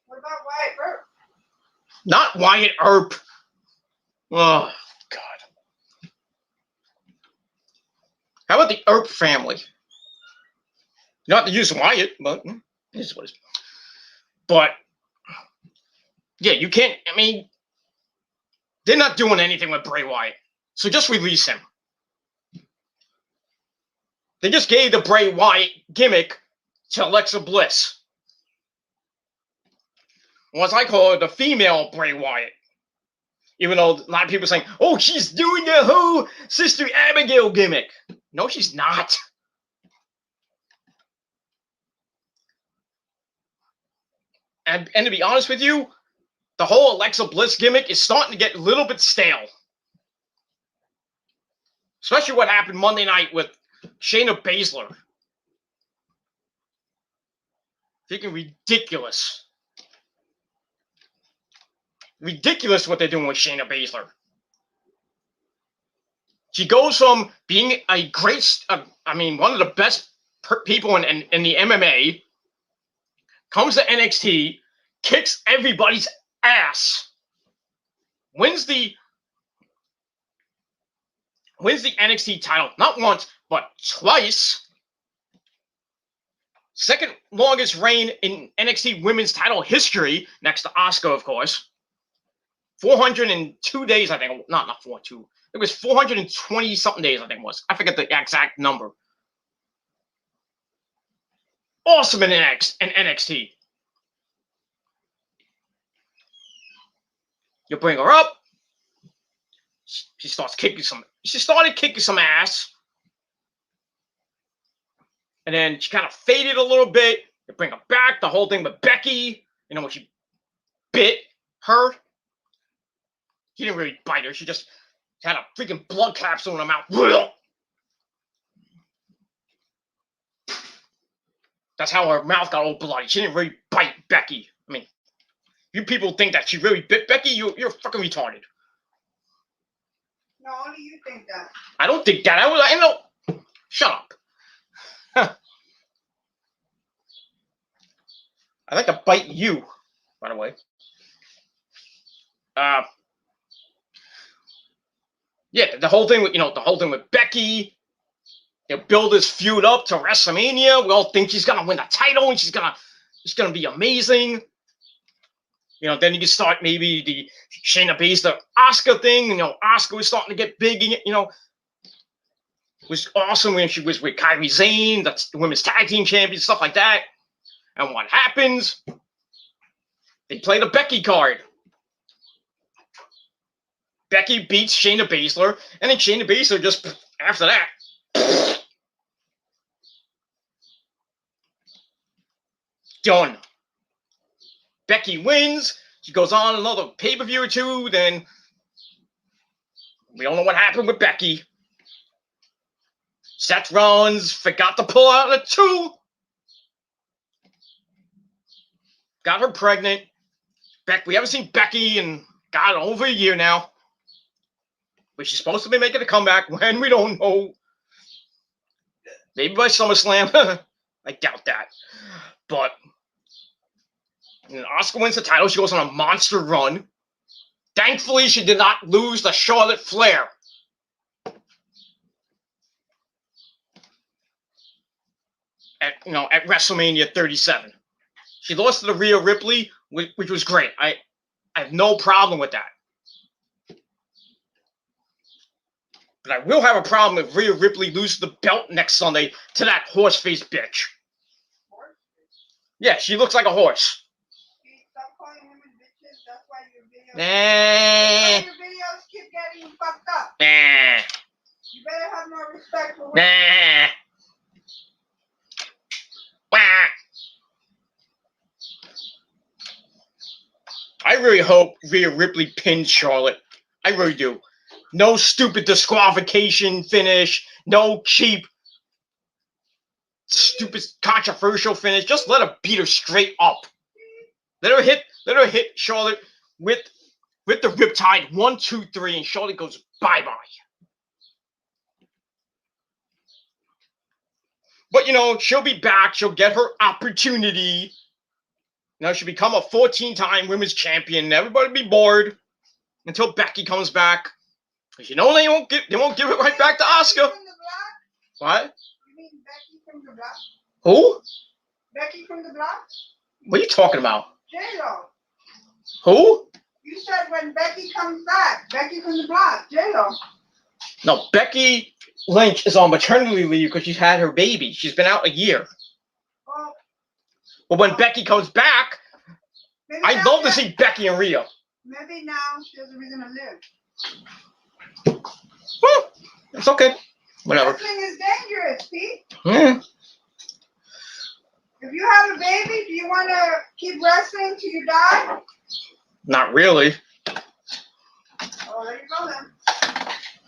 What about Wyatt Earp? Not Wyatt Earp. Oh, God. How about the Earp family? Not to use Wyatt, but it is what it is. But, yeah, you can't, I mean, they're not doing anything with Bray Wyatt. So just release him. They just gave the Bray Wyatt gimmick to Alexa Bliss. Or as I call her, the female Bray Wyatt. Even though a lot of people are saying, oh, she's doing the whole Sister Abigail gimmick. No, she's not. And to be honest with you, the whole Alexa Bliss gimmick is starting to get a little bit stale. Especially what happened Monday night with Shayna Baszler. Freaking ridiculous. Ridiculous what they're doing with Shayna Baszler. She goes from being a great, one of the best people in the MMA, comes to NXT, kicks everybody's ass, wins the NXT title, not once, but twice. Second longest reign in NXT women's title history, next to Asuka, of course. 402 days, I think. Not 402. It was 420 something days, I think it was. I forget the exact number. Awesome in NXT. You bring her up. She started kicking some ass. And then she kind of faded a little bit. You bring her back. The whole thing with Becky. You know, when she bit her. She didn't really bite her. She just had a freaking blood capsule in her mouth. That's how her mouth got all bloody. She didn't really bite Becky. I mean, you people think that she really bit Becky? You're fucking retarded. No, only you think that. I don't think that. I know. Shut up. I'd like to bite you, by the way. Yeah, the whole thing with Becky. They build this feud up to WrestleMania. We all think she's gonna win the title and it's gonna be amazing. You know, then you can start maybe the Shayna Baszler Asuka thing. You know, Asuka was starting to get big. You know, it was awesome when she was with Kairi Sane, that's the women's tag team champion, stuff like that. And what happens? They play the Becky card. Becky beats Shayna Baszler, and then Shayna Baszler just after that. Done. Becky wins. She goes on another pay-per-view or two. Then we all know what happened with Becky. Seth Rollins forgot to pull out a 2. Got her pregnant. We haven't seen Becky in, God, over a year now. But she's supposed to be making a comeback when we don't know. Maybe by SummerSlam. I doubt that. But Asuka wins the title. She goes on a monster run. Thankfully, she did not lose to Charlotte Flair. At WrestleMania 37. She lost to the Rhea Ripley, which was great. I have no problem with that. But I will have a problem if Rhea Ripley loses the belt next Sunday to that horse-faced bitch. Yeah, she looks like a horse. Stop calling women bitches. That's why your Nah. videos keep getting fucked up. Nah. You better have more respect for women. Nah. Wah. I really hope Rhea Ripley pins Charlotte. I really do. No stupid disqualification finish. No cheap, stupid, controversial finish. Just let her beat her straight up. Let her hit Charlotte with the Riptide 1, 2, 3, and Charlotte goes bye-bye. But she'll be back. She'll get her opportunity. She'll become a 14-time women's champion. Everybody be bored until Becky comes back. Because they won't give it right back to Asuka. What? You mean Becky from the block? Who? Becky from the block? What are you talking about? J-Lo. Who? You said when Becky comes back. Becky from the block. J-Lo. No, Becky Lynch is on maternity leave because she's had her baby. She's been out a year. But when Becky comes back, I'd love to see Becky and Rhea. Maybe now she has a reason to live. Well, it's okay. Whatever. Wrestling is dangerous, Pete. Yeah. If you have a baby, do you want to keep wrestling till you die? Not really. Oh, there you go then.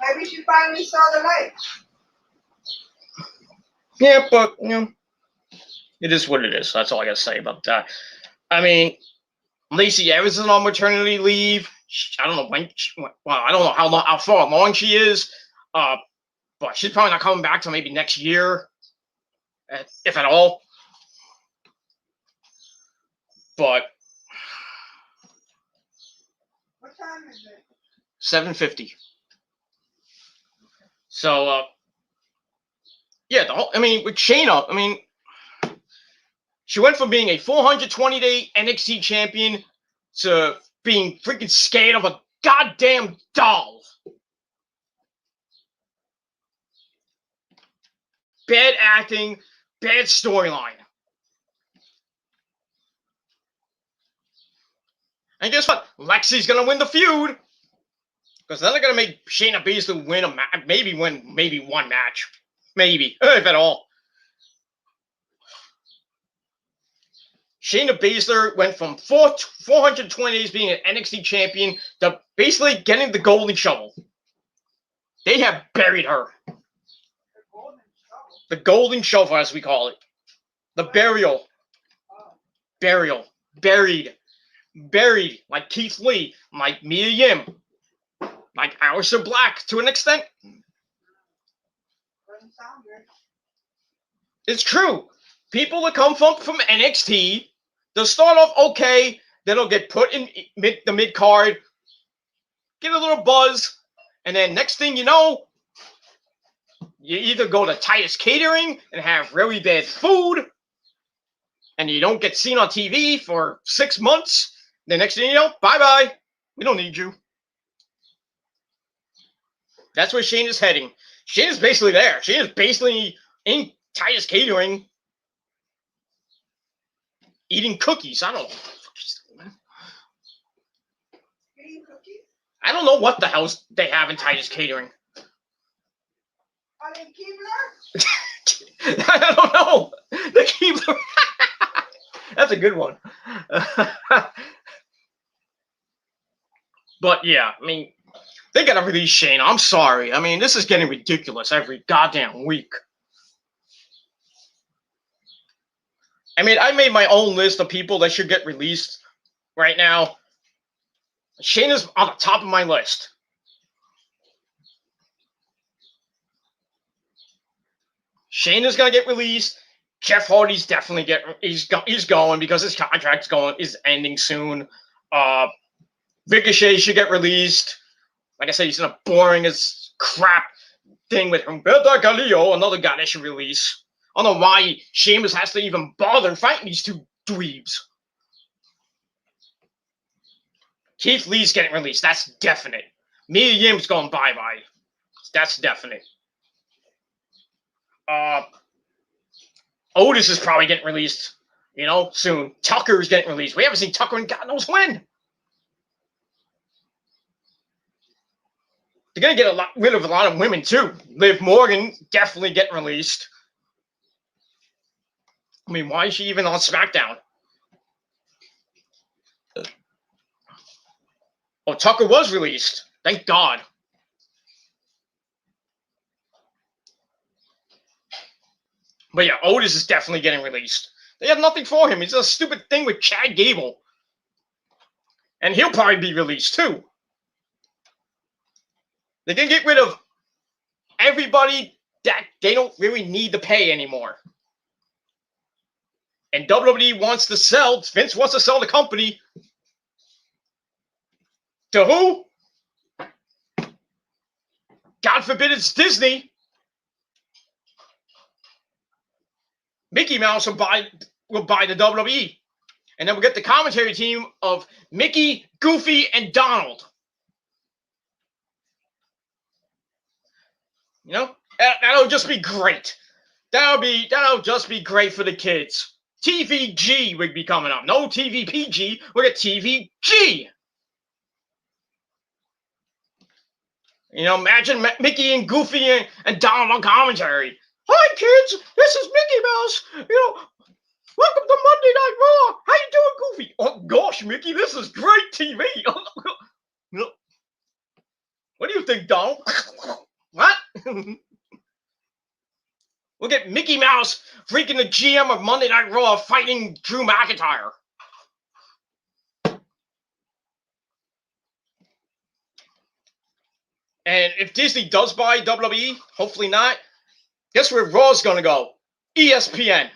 Maybe she finally saw the light. Yeah, but it is what it is. That's all I gotta say about that. I mean, Lacey Evans is on maternity leave. I don't know when. I don't know how far along she is. But she's probably not coming back till maybe next year, if at all. But what time is it? 7:50. So yeah, with Shayna, she went from being a 420-day NXT champion to being freaking scared of a goddamn doll. Bad acting, bad storyline. And guess what? Lexi's gonna win the feud. Because then they're gonna make Shayna Baszler win a match, maybe one match. Maybe, if at all. Shayna Baszler went from 420 days being an NXT champion to basically getting the golden shovel. They have buried her. The golden shovel, as we call it. The burial. Burial. Buried. Like Keith Lee. Like Mia Yim. Like Aleister Black, to an extent. It's true. People that come from NXT, they'll start off okay, then they'll get put in the mid card, get a little buzz, and then next thing you know, you either go to Titus Catering and have really bad food, and you don't get seen on TV for 6 months. The next thing you know, bye-bye. We don't need you. That's where Shayna's heading. Shayna's basically there. Shayna's basically in Titus Catering eating cookies. I don't know what the fuck she's doing, man. Eating cookies? I don't know what the hell they have in Titus Catering. Are they Keebler? I don't know. The Keebler. That's a good one. But yeah, they gotta release Shayna. I'm sorry. This is getting ridiculous every goddamn week. I made my own list of people that should get released right now. Shayna's on the top of my list. Shayna's gonna get released. Jeff Hardy's definitely he's going because his contract's is ending soon. Ricochet should get released. Like I said, he's in a boring as crap thing with Humberto Carrillo, another guy that should release. I don't know why Sheamus has to even bother fighting these two dweebs. Keith Lee's getting released. That's definite. Mia Yim's going bye-bye. That's definite. Otis is probably getting released, soon. Tucker's getting released. We haven't seen Tucker in God knows when. They're going to get rid of a lot of women, too. Liv Morgan definitely getting released. Why is she even on SmackDown? Oh, Tucker was released. Thank God. But yeah, Otis is definitely getting released. They have nothing for him. It's a stupid thing with Chad Gable. And he'll probably be released, too. They can get rid of everybody that they don't really need to pay anymore. And WWE wants to sell, Vince wants to sell the company. To who? God forbid it's Disney. Mickey Mouse will buy the WWE. And then we'll get the commentary team of Mickey, Goofy, and Donald. That'll just be great. That'll just be great for the kids. TVG would be coming up. No TVPG, we'll get TVG. You know, imagine Mickey and Goofy and Donald on commentary. Hi, kids. This is Mickey Mouse. You know, welcome to Monday Night Raw. How you doing, Goofy? Oh gosh, Mickey, this is great TV. What do you think, Donald? What? We'll get Mickey Mouse, freaking the GM of Monday Night Raw, fighting Drew McIntyre. And if Disney does buy WWE, hopefully not, guess where Raw's going to go? ESPN.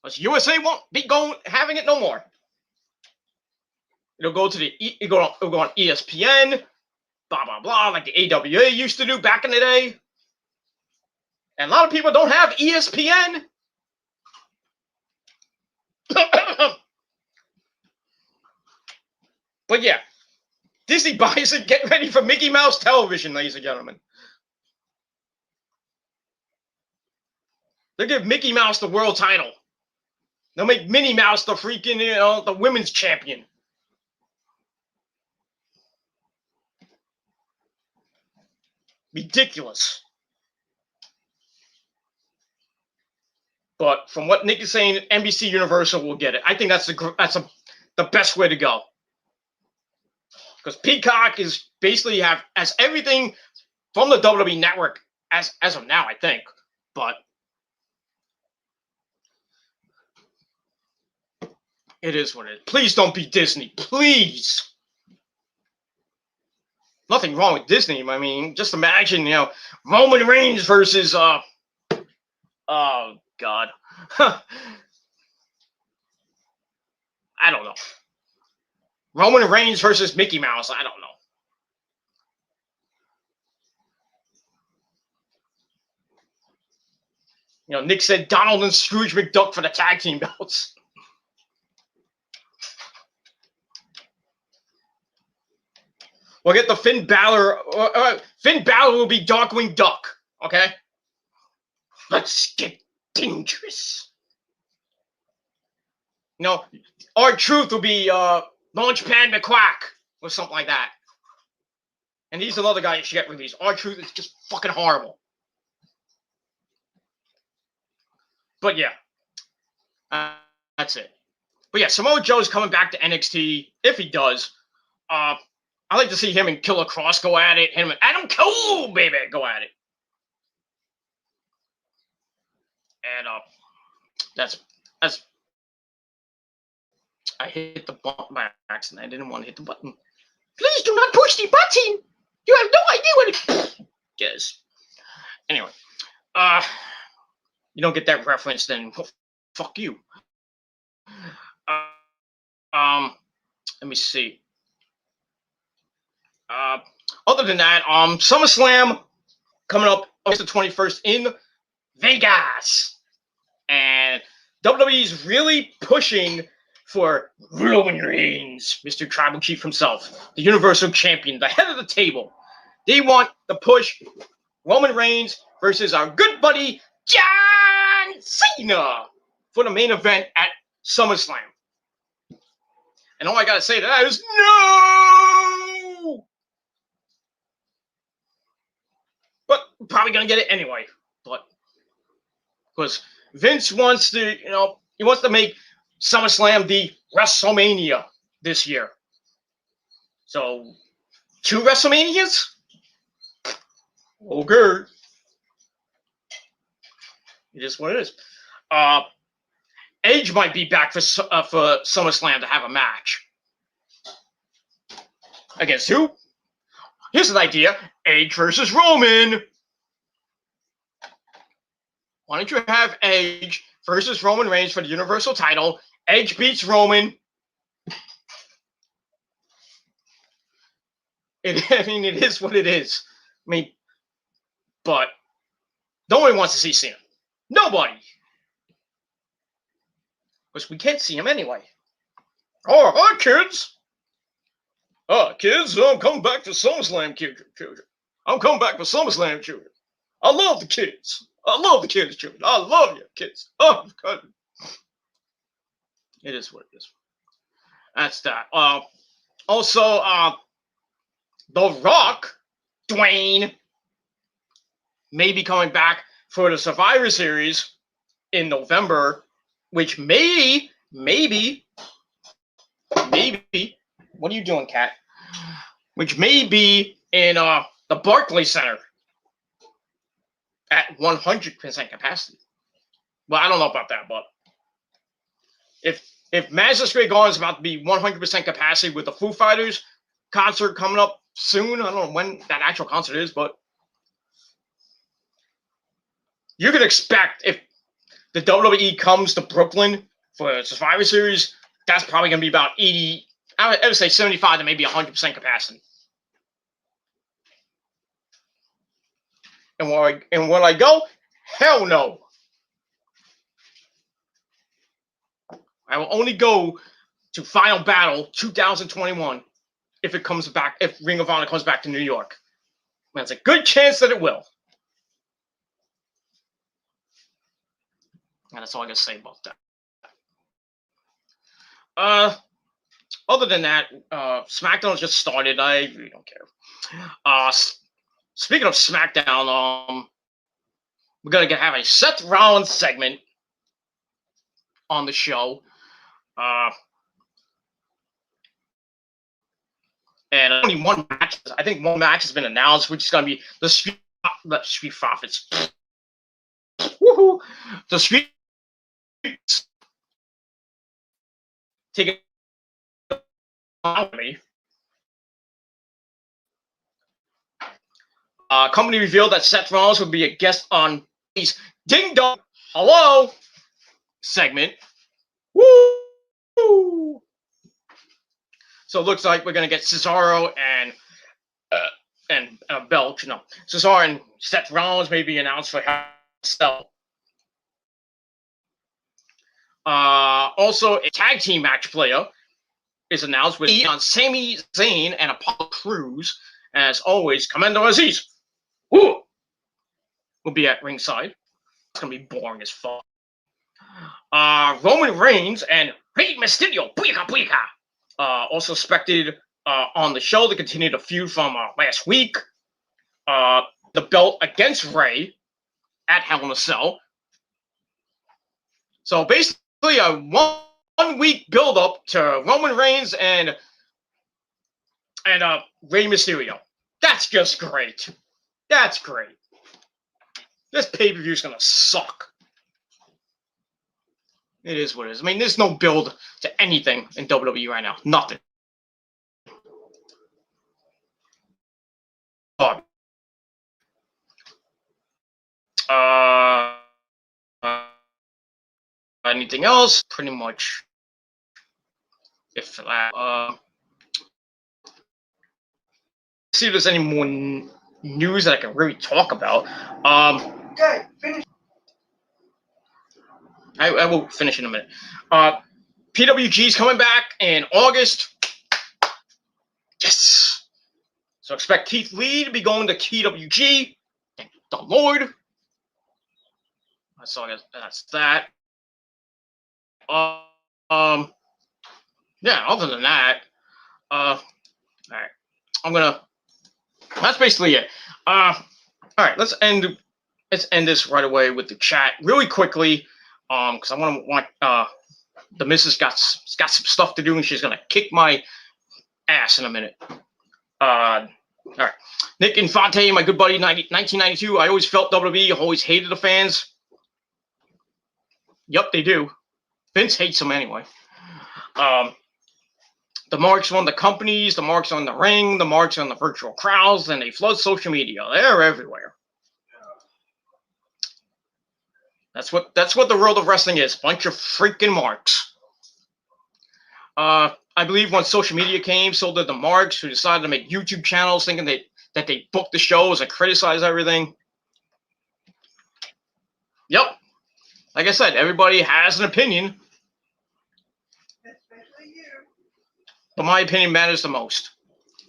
Because USA won't be having it no more. It'll go to it'll go on ESPN, blah blah blah, like the AWA used to do back in the day. And a lot of people don't have ESPN. But yeah, Disney buys it. Get ready for Mickey Mouse television, ladies and gentlemen. They'll give Mickey Mouse the world title. They'll make Minnie Mouse the freaking, the women's champion. Ridiculous. But from what Nick is saying, NBC Universal will get it. I think that's the best way to go. Because Peacock is basically has everything from the WWE network as of now, I think. But it is what it is. Please don't be Disney. Please. Nothing wrong with Disney. I mean, just imagine, Roman Reigns versus oh God. I don't know. Roman Reigns versus Mickey Mouse. I don't know. Nick said Donald and Scrooge McDuck for the tag team belts. We'll get the Finn Balor. Finn Balor will be Darkwing Duck. Okay? Let's get dangerous. R-Truth will be Launchpad McQuack or something like that. And he's another guy you should get released. R-Truth is just fucking horrible. But yeah. That's it. But yeah, Samoa Joe's coming back to NXT. If he does, I like to see him and Killer Cross go at it. Him and Adam Cole, baby, go at it. And that's I hit the button by accident. I didn't want to hit the button. Please do not push the button. You have no idea what it is. Anyway, you don't get that reference, then fuck you. Let me see. Other than that, SummerSlam coming up August the 21st in Vegas. And WWE's really pushing for Roman Reigns, Mr. Tribal Chief himself, the Universal Champion, the head of the table. They want to push Roman Reigns versus our good buddy John Cena for the main event at SummerSlam. And all I got to say to that is no! But probably going to get it anyway. But because Vince wants to, he wants to make SummerSlam the WrestleMania this year. So, 2 WrestleManias? Okay. It is what it is. Edge might be back for SummerSlam to have a match. Against who? Here's an idea. Edge versus Roman. Why don't you have Edge versus Roman Reigns for the Universal title? Edge beats Roman. It is what it is. But nobody wants to see Cena. Nobody. Because we can't see him anyway. Oh, hi, kids. Kids, I'm coming back for SummerSlam, children. I'm coming back for SummerSlam, children. I love the kids. I love the kids, children. I love you, kids. Oh, God. It is what it is. That's that. Also, The Rock Dwayne may be coming back for the Survivor Series in November, which maybe, what are you doing, Kat? Which may be in the Barclays Center at 100% capacity. Well, I don't know about that, but if Madison Square Garden is about to be 100% capacity with the Foo Fighters concert coming up soon, I don't know when that actual concert is, but you can expect if the WWE comes to Brooklyn for the Survivor Series, that's probably going to be about 80, I would say 75 to maybe 100% capacity. And will I go? Hell no. I will only go to Final Battle 2021 if it comes back, if Ring of Honor comes back to New York. There's a good chance that it will. And that's all I got to say about that. Other than that, SmackDown just started. I really don't care. Speaking of SmackDown, we're gonna have a Seth Rollins segment on the show. And only one match. I think one match has been announced, which is going to be the Street Profits. Woohoo! The Street taking on me. Company revealed that Seth Rollins will be a guest on his Ding Dong Hello segment. Woo! So it looks like we're gonna get Cesaro and Belch. No, Cesaro and Seth Rollins may be announced for himself. Also, a tag team match player is announced with on Sami Zayn and Apollo Crews. As always, Commander Aziz will be at ringside. It's gonna be boring as fuck. Roman Reigns and Rey Mysterio, booyaka. Also expected on the show to continue the feud from last week. The belt against Rey at Hell in a Cell. So basically a 1 week build up to Roman Reigns and Rey Mysterio. That's just great. That's great. This pay-per-view is gonna suck. It is what it is. I mean, there's no build to anything in WWE right now. Nothing. Anything else? Pretty much. If see if there's any more news that I can really talk about. Okay, finish. I will finish in a minute. PWG is coming back in August. Yes. So expect Keith Lee to be going to PWG. Thank the Lord. So I guess that's that. Yeah. Other than that, all right. That's basically it. All right. Let's end this right away with the chat really quickly. Because I want the missus got some stuff to do and she's gonna kick my ass in a minute. All right, Nick Infante, my good buddy, 1992. I always felt WWE always hated the fans. Yep, they do. Vince hates them anyway. The marks on the companies, the marks on the ring, the marks on the virtual crowds, and they flood social media. They're everywhere. That's what the world of wrestling is. Bunch of freaking marks. I believe when social media came, so did the marks, who decided to make YouTube channels thinking that they booked the shows and criticize everything. Yep. Like I said, everybody has an opinion. Especially you. But my opinion matters the most.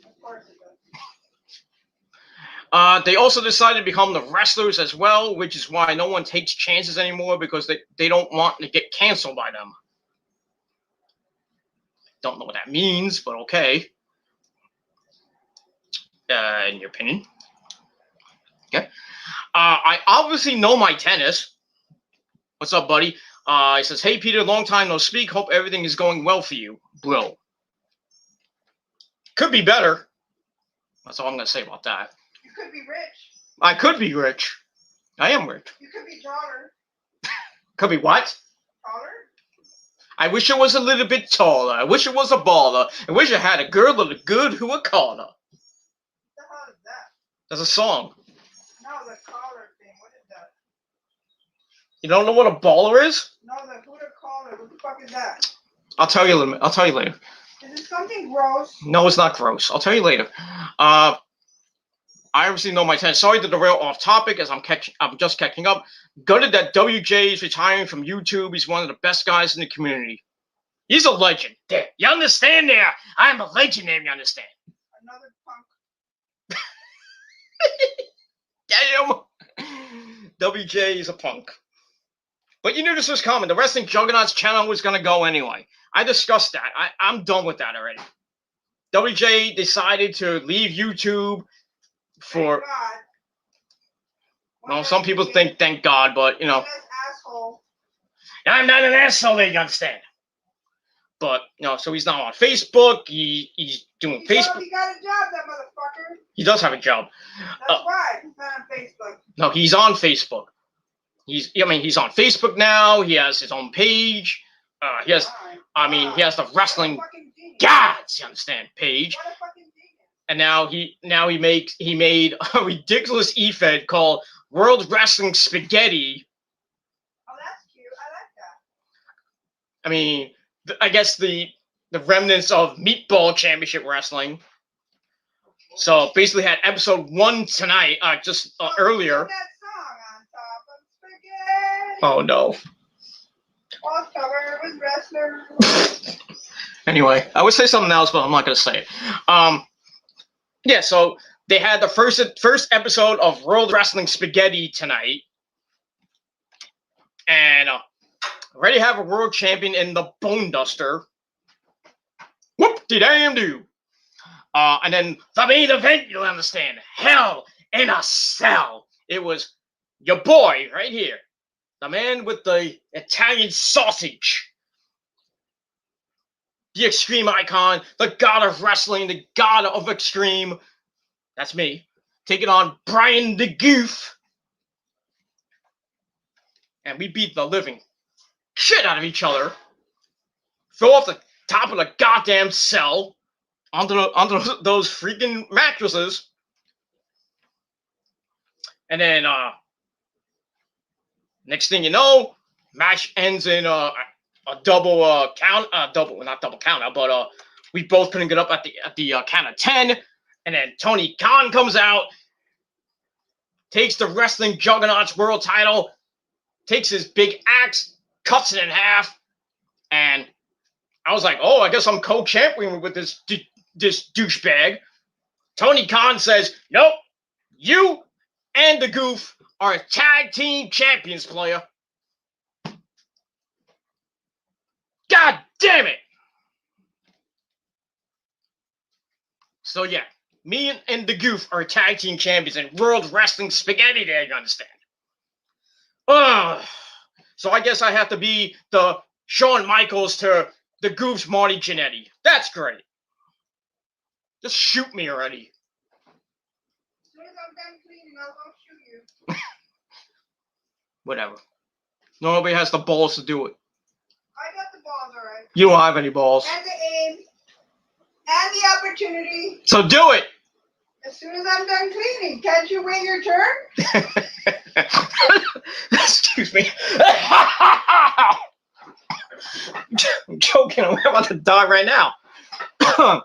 Of course it does. They also decided to become the wrestlers as well, which is why no one takes chances anymore because they don't want to get canceled by them. Don't know what that means, but okay. In your opinion. Okay. I obviously know my tennis. What's up, buddy? He says, "Hey, Peter, long time no speak. Hope everything is going well for you, bro." Could be better. That's all I'm gonna say about that. You could be rich. I could be rich. I am rich. You could be taller. Could be what? Taller? I wish it was a little bit taller. I wish it was a baller. I wish I had a girl that looked good who would call her. What the hell is that? That's a song. No, the collar thing. What is that? You don't know what a baller is? No, the who to collar. What the fuck is that? I'll tell you later. Is it something gross? No, it's not gross. I'll tell you later. I obviously know my tennis. Sorry to derail off topic as I'm just catching up. Gutted that WJ is retiring from YouTube. He's one of the best guys in the community. He's a legend. There. You understand there? I'm a legend there, you understand? Another punk. Damn. WJ is a punk. But you knew this was coming. The Wrestling Juggernauts channel was going to go anyway. I discussed that. I'm done with that already. WJ decided to leave YouTube for... Well, some people think thank God, but, you know. Asshole. I'm not an asshole, you understand? But, you know, so he's not on Facebook. He's doing Facebook. He got a job, that motherfucker. He does have a job. That's why he's not on Facebook. No, he's on Facebook. He's on Facebook now. He has his own page. He has the Wrestling Gods, you understand, page. What a fucking genius. And now he made a ridiculous e-fed called World Wrestling Spaghetti. Oh, that's cute. I like that. I mean, I guess the remnants of Meatball Championship Wrestling. So basically had episode 1 tonight, earlier. That song on top of spaghetti. Oh no. All covered with wrestlers. Anyway, I would say something else, but I'm not going to say it. Yeah, so they had the first episode of World Wrestling Spaghetti tonight. And already have a world champion in the Bone Duster. Whoop-de-damn-do. And then the main event, you'll understand. Hell in a Cell. It was your boy right here. The man with the Italian sausage. The Extreme Icon, the god of wrestling, the god of Extreme. That's me. Taking on Brian the Goof. And we beat the living shit out of each other. Throw off the top of the goddamn cell onto those freaking mattresses. And then, next thing you know, match ends in a double not double count out, but we both couldn't get up at the count of 10, and then Tony Khan comes out, takes the Wrestling Juggernauts world title, takes his big axe, cuts it in half, and I was like, oh, I guess I'm co-champion with this douchebag. Tony Khan says, nope, you and the Goof are tag team champions, player. God damn it! So yeah, me and the Goof are tag team champions in World Wrestling Spaghetti there, you understand? So I guess I have to be the Shawn Michaels to the Goof's Marty Jannetty. That's great. Just shoot me already. As soon as I'm done cleaning, I'll go shoot you. Whatever. Nobody has the balls to do it. I got the balls, all right. You don't have any balls. And the aim. And the opportunity. So do it! As soon as I'm done cleaning, can't you wait your turn? Excuse me. I'm joking. I'm about to die right now. Yeah,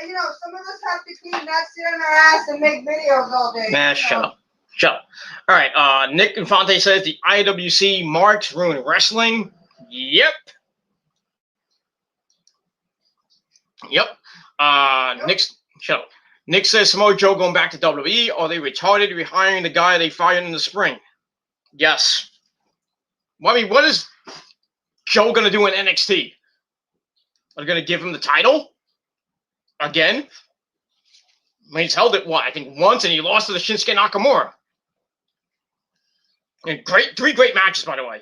you know, some of us have to clean, not sit on our ass and make videos all day. Man, shut up. Shut up. All right. Nick Infante says the IWC marks ruin wrestling. Yep. Nick, shut up. Nick says Samoa Joe going back to WWE. Are they retarded rehiring the guy they fired in the spring? Yes. Well, I mean, what is Joe going to do in NXT? Are they going to give him the title? Again? I mean, he's held it, what, I think once, and he lost to the Shinsuke Nakamura. And three great matches, by the way.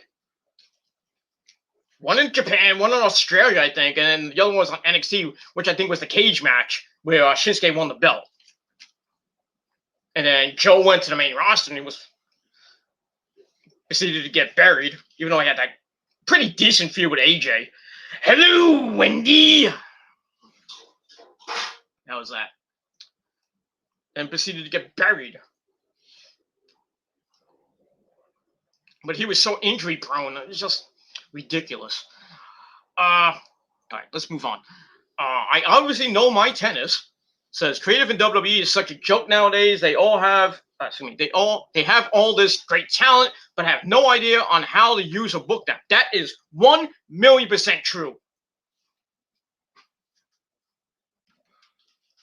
One in Japan, one in Australia, I think, and then the other one was on NXT, which I think was the cage match where Shinsuke won the belt. And then Joe went to the main roster and he was proceeded to get buried, even though he had that pretty decent feud with AJ. Hello, Wendy! That was that. And proceeded to get buried. But he was so injury prone, it was just ridiculous. All right, let's move on. I obviously know my tennis. Says creative in WWE is such a joke nowadays. They all have, they have all this great talent, but have no idea on how to use or book them. That is 1,000,000% true.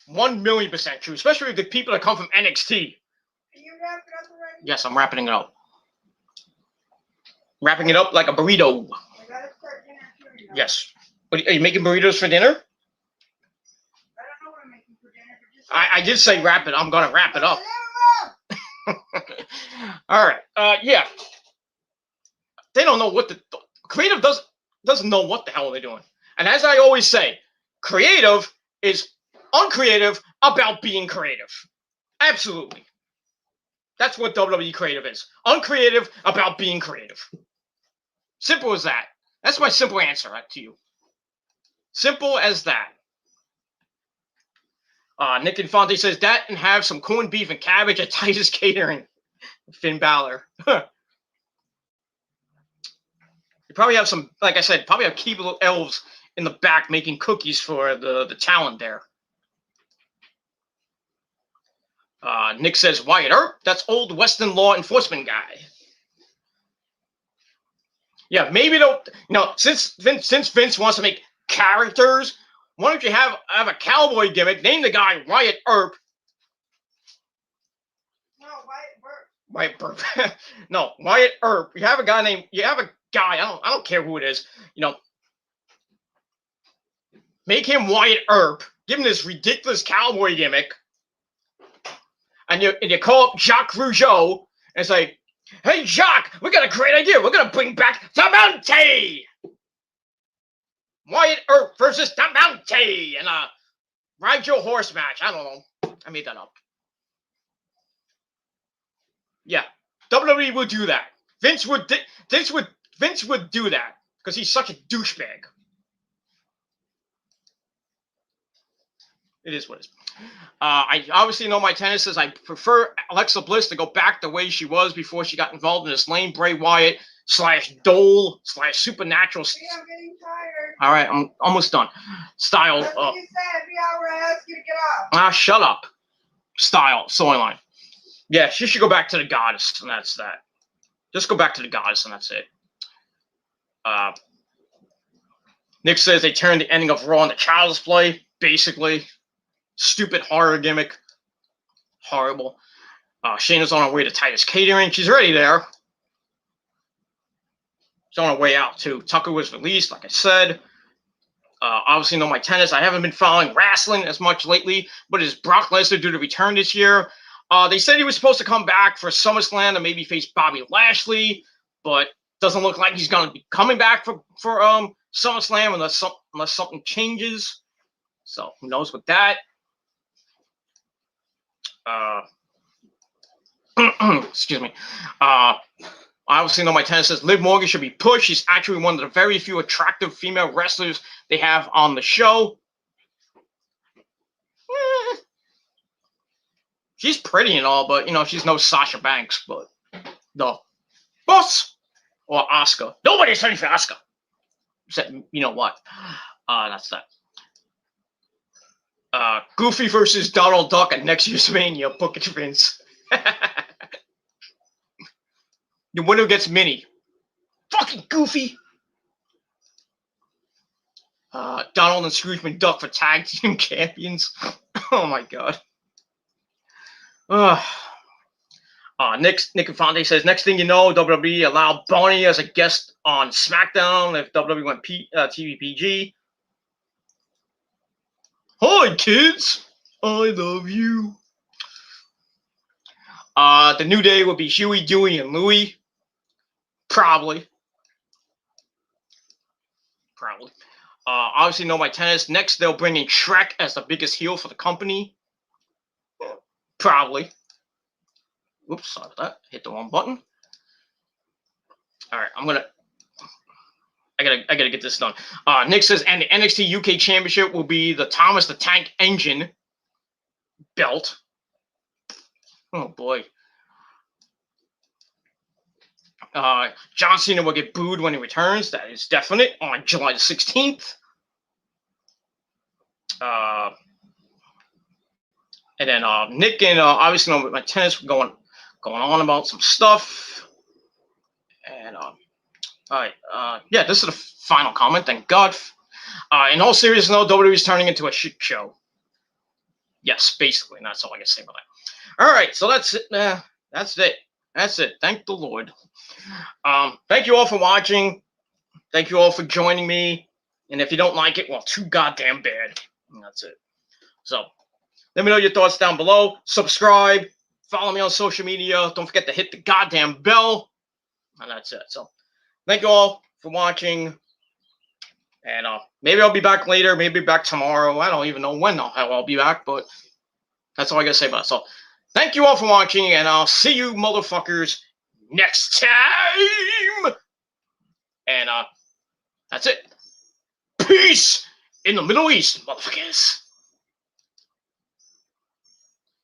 1,000,000% true, especially the people that come from NXT. Can you wrap it up already? Yes, I'm wrapping it up. Wrapping it up like a burrito. I gotta start dinner too, you know? Yes. Are you making burritos for dinner? I don't know what I'm making for dinner, but just I did say wrap it. I'm gonna wrap it up. All right. Yeah. They don't know what the creative doesn't know what the hell they're doing. And as I always say, creative is uncreative about being creative. Absolutely. That's what WWE creative is. Uncreative about being creative. Simple as that. That's my simple answer to you. Simple as that. Nick Infante says that and have some corned beef and cabbage at Titus Catering. Finn Balor. You probably have some, like I said, probably have cute little elves in the back making cookies for the talent there. Nick says Wyatt Earp. That's old Western law enforcement guy. Yeah, maybe don't. Since Vince wants to make characters, why don't you have a cowboy gimmick? Name the guy Wyatt Earp. No, Wyatt Burke. Wyatt Burke. No, Wyatt Earp. You have a guy named. You have a guy. I don't care who it is. Make him Wyatt Earp. Give him this ridiculous cowboy gimmick. And you call up Jacques Rougeau and say, "Hey Jacques, we got a great idea. We're gonna bring back the Mountie. Wyatt Earp versus the Mountie in a ride your horse match." I don't know. I made that up. Yeah, WWE would do that. Vince would do that because he's such a douchebag. It is what it is. I obviously know my tennis says I prefer Alexa Bliss to go back the way she was before she got involved in this lame Bray Wyatt / Dole / Supernatural. See, I'm getting tired. All right, I'm almost done. Style. That's what you said. Every hour I ask you to get off. Shut up. Style storyline. Yeah, she should go back to the goddess, and that's that. Just go back to the goddess, and that's it. Nick says they turned the ending of Raw into Child's Play, basically. Stupid horror gimmick. Horrible. Shayna's on her way to Titus Catering. She's already there. She's on her way out, too. Tucker was released, like I said. Obviously, know my tennis. I haven't been following wrestling as much lately, but is Brock Lesnar due to return this year? They said he was supposed to come back for SummerSlam and maybe face Bobby Lashley, but doesn't look like he's going to be coming back for SummerSlam unless something changes. So, who knows with that? Excuse me. I obviously know my tennis says Liv Morgan should be pushed. She's actually one of the very few attractive female wrestlers they have on the show. She's pretty and all, but she's no Sasha Banks. But the boss or Asuka. Nobody's ready for Asuka. Except what? That's that. Goofy versus Donald Duck at next year's Mania. Book it, Vince. The winner gets Minnie. Fucking Goofy. Donald and Scrooge McDuck for tag team champions. Oh my god. Nick Infante says next thing you know, WWE allowed Bonnie as a guest on SmackDown if WWE went TV PG. Hi kids. I love you. The New Day will be Huey, Dewey, and Louie. Probably. Obviously, No My Tennis. Next, they'll bring in Shrek as the biggest heel for the company. Probably. Oops, sorry about that. Hit the wrong button. All right, I gotta get this done. Nick says, and the NXT UK Championship will be the Thomas the Tank Engine belt. Oh boy. John Cena will get booed when he returns. That is definite on July the 16th. And then Nick and obviously with my tennis going on about some stuff. And all right, yeah, this is the final comment. Thank God. In all seriousness, no, WWE is turning into a shit show. Yes, basically, and that's all I can say about that. All right, so that's it. That's it. That's it. Thank the Lord. Thank you all for watching. Thank you all for joining me. And if you don't like it, well, too goddamn bad. And that's it. So let me know your thoughts down below. Subscribe. Follow me on social media. Don't forget to hit the goddamn bell. And that's it. So thank you all for watching. And maybe I'll be back later. Maybe back tomorrow. I don't even know when I'll be back. But that's all I got to say about it. So thank you all for watching. And I'll see you motherfuckers next time. And that's it. Peace in the Middle East, motherfuckers.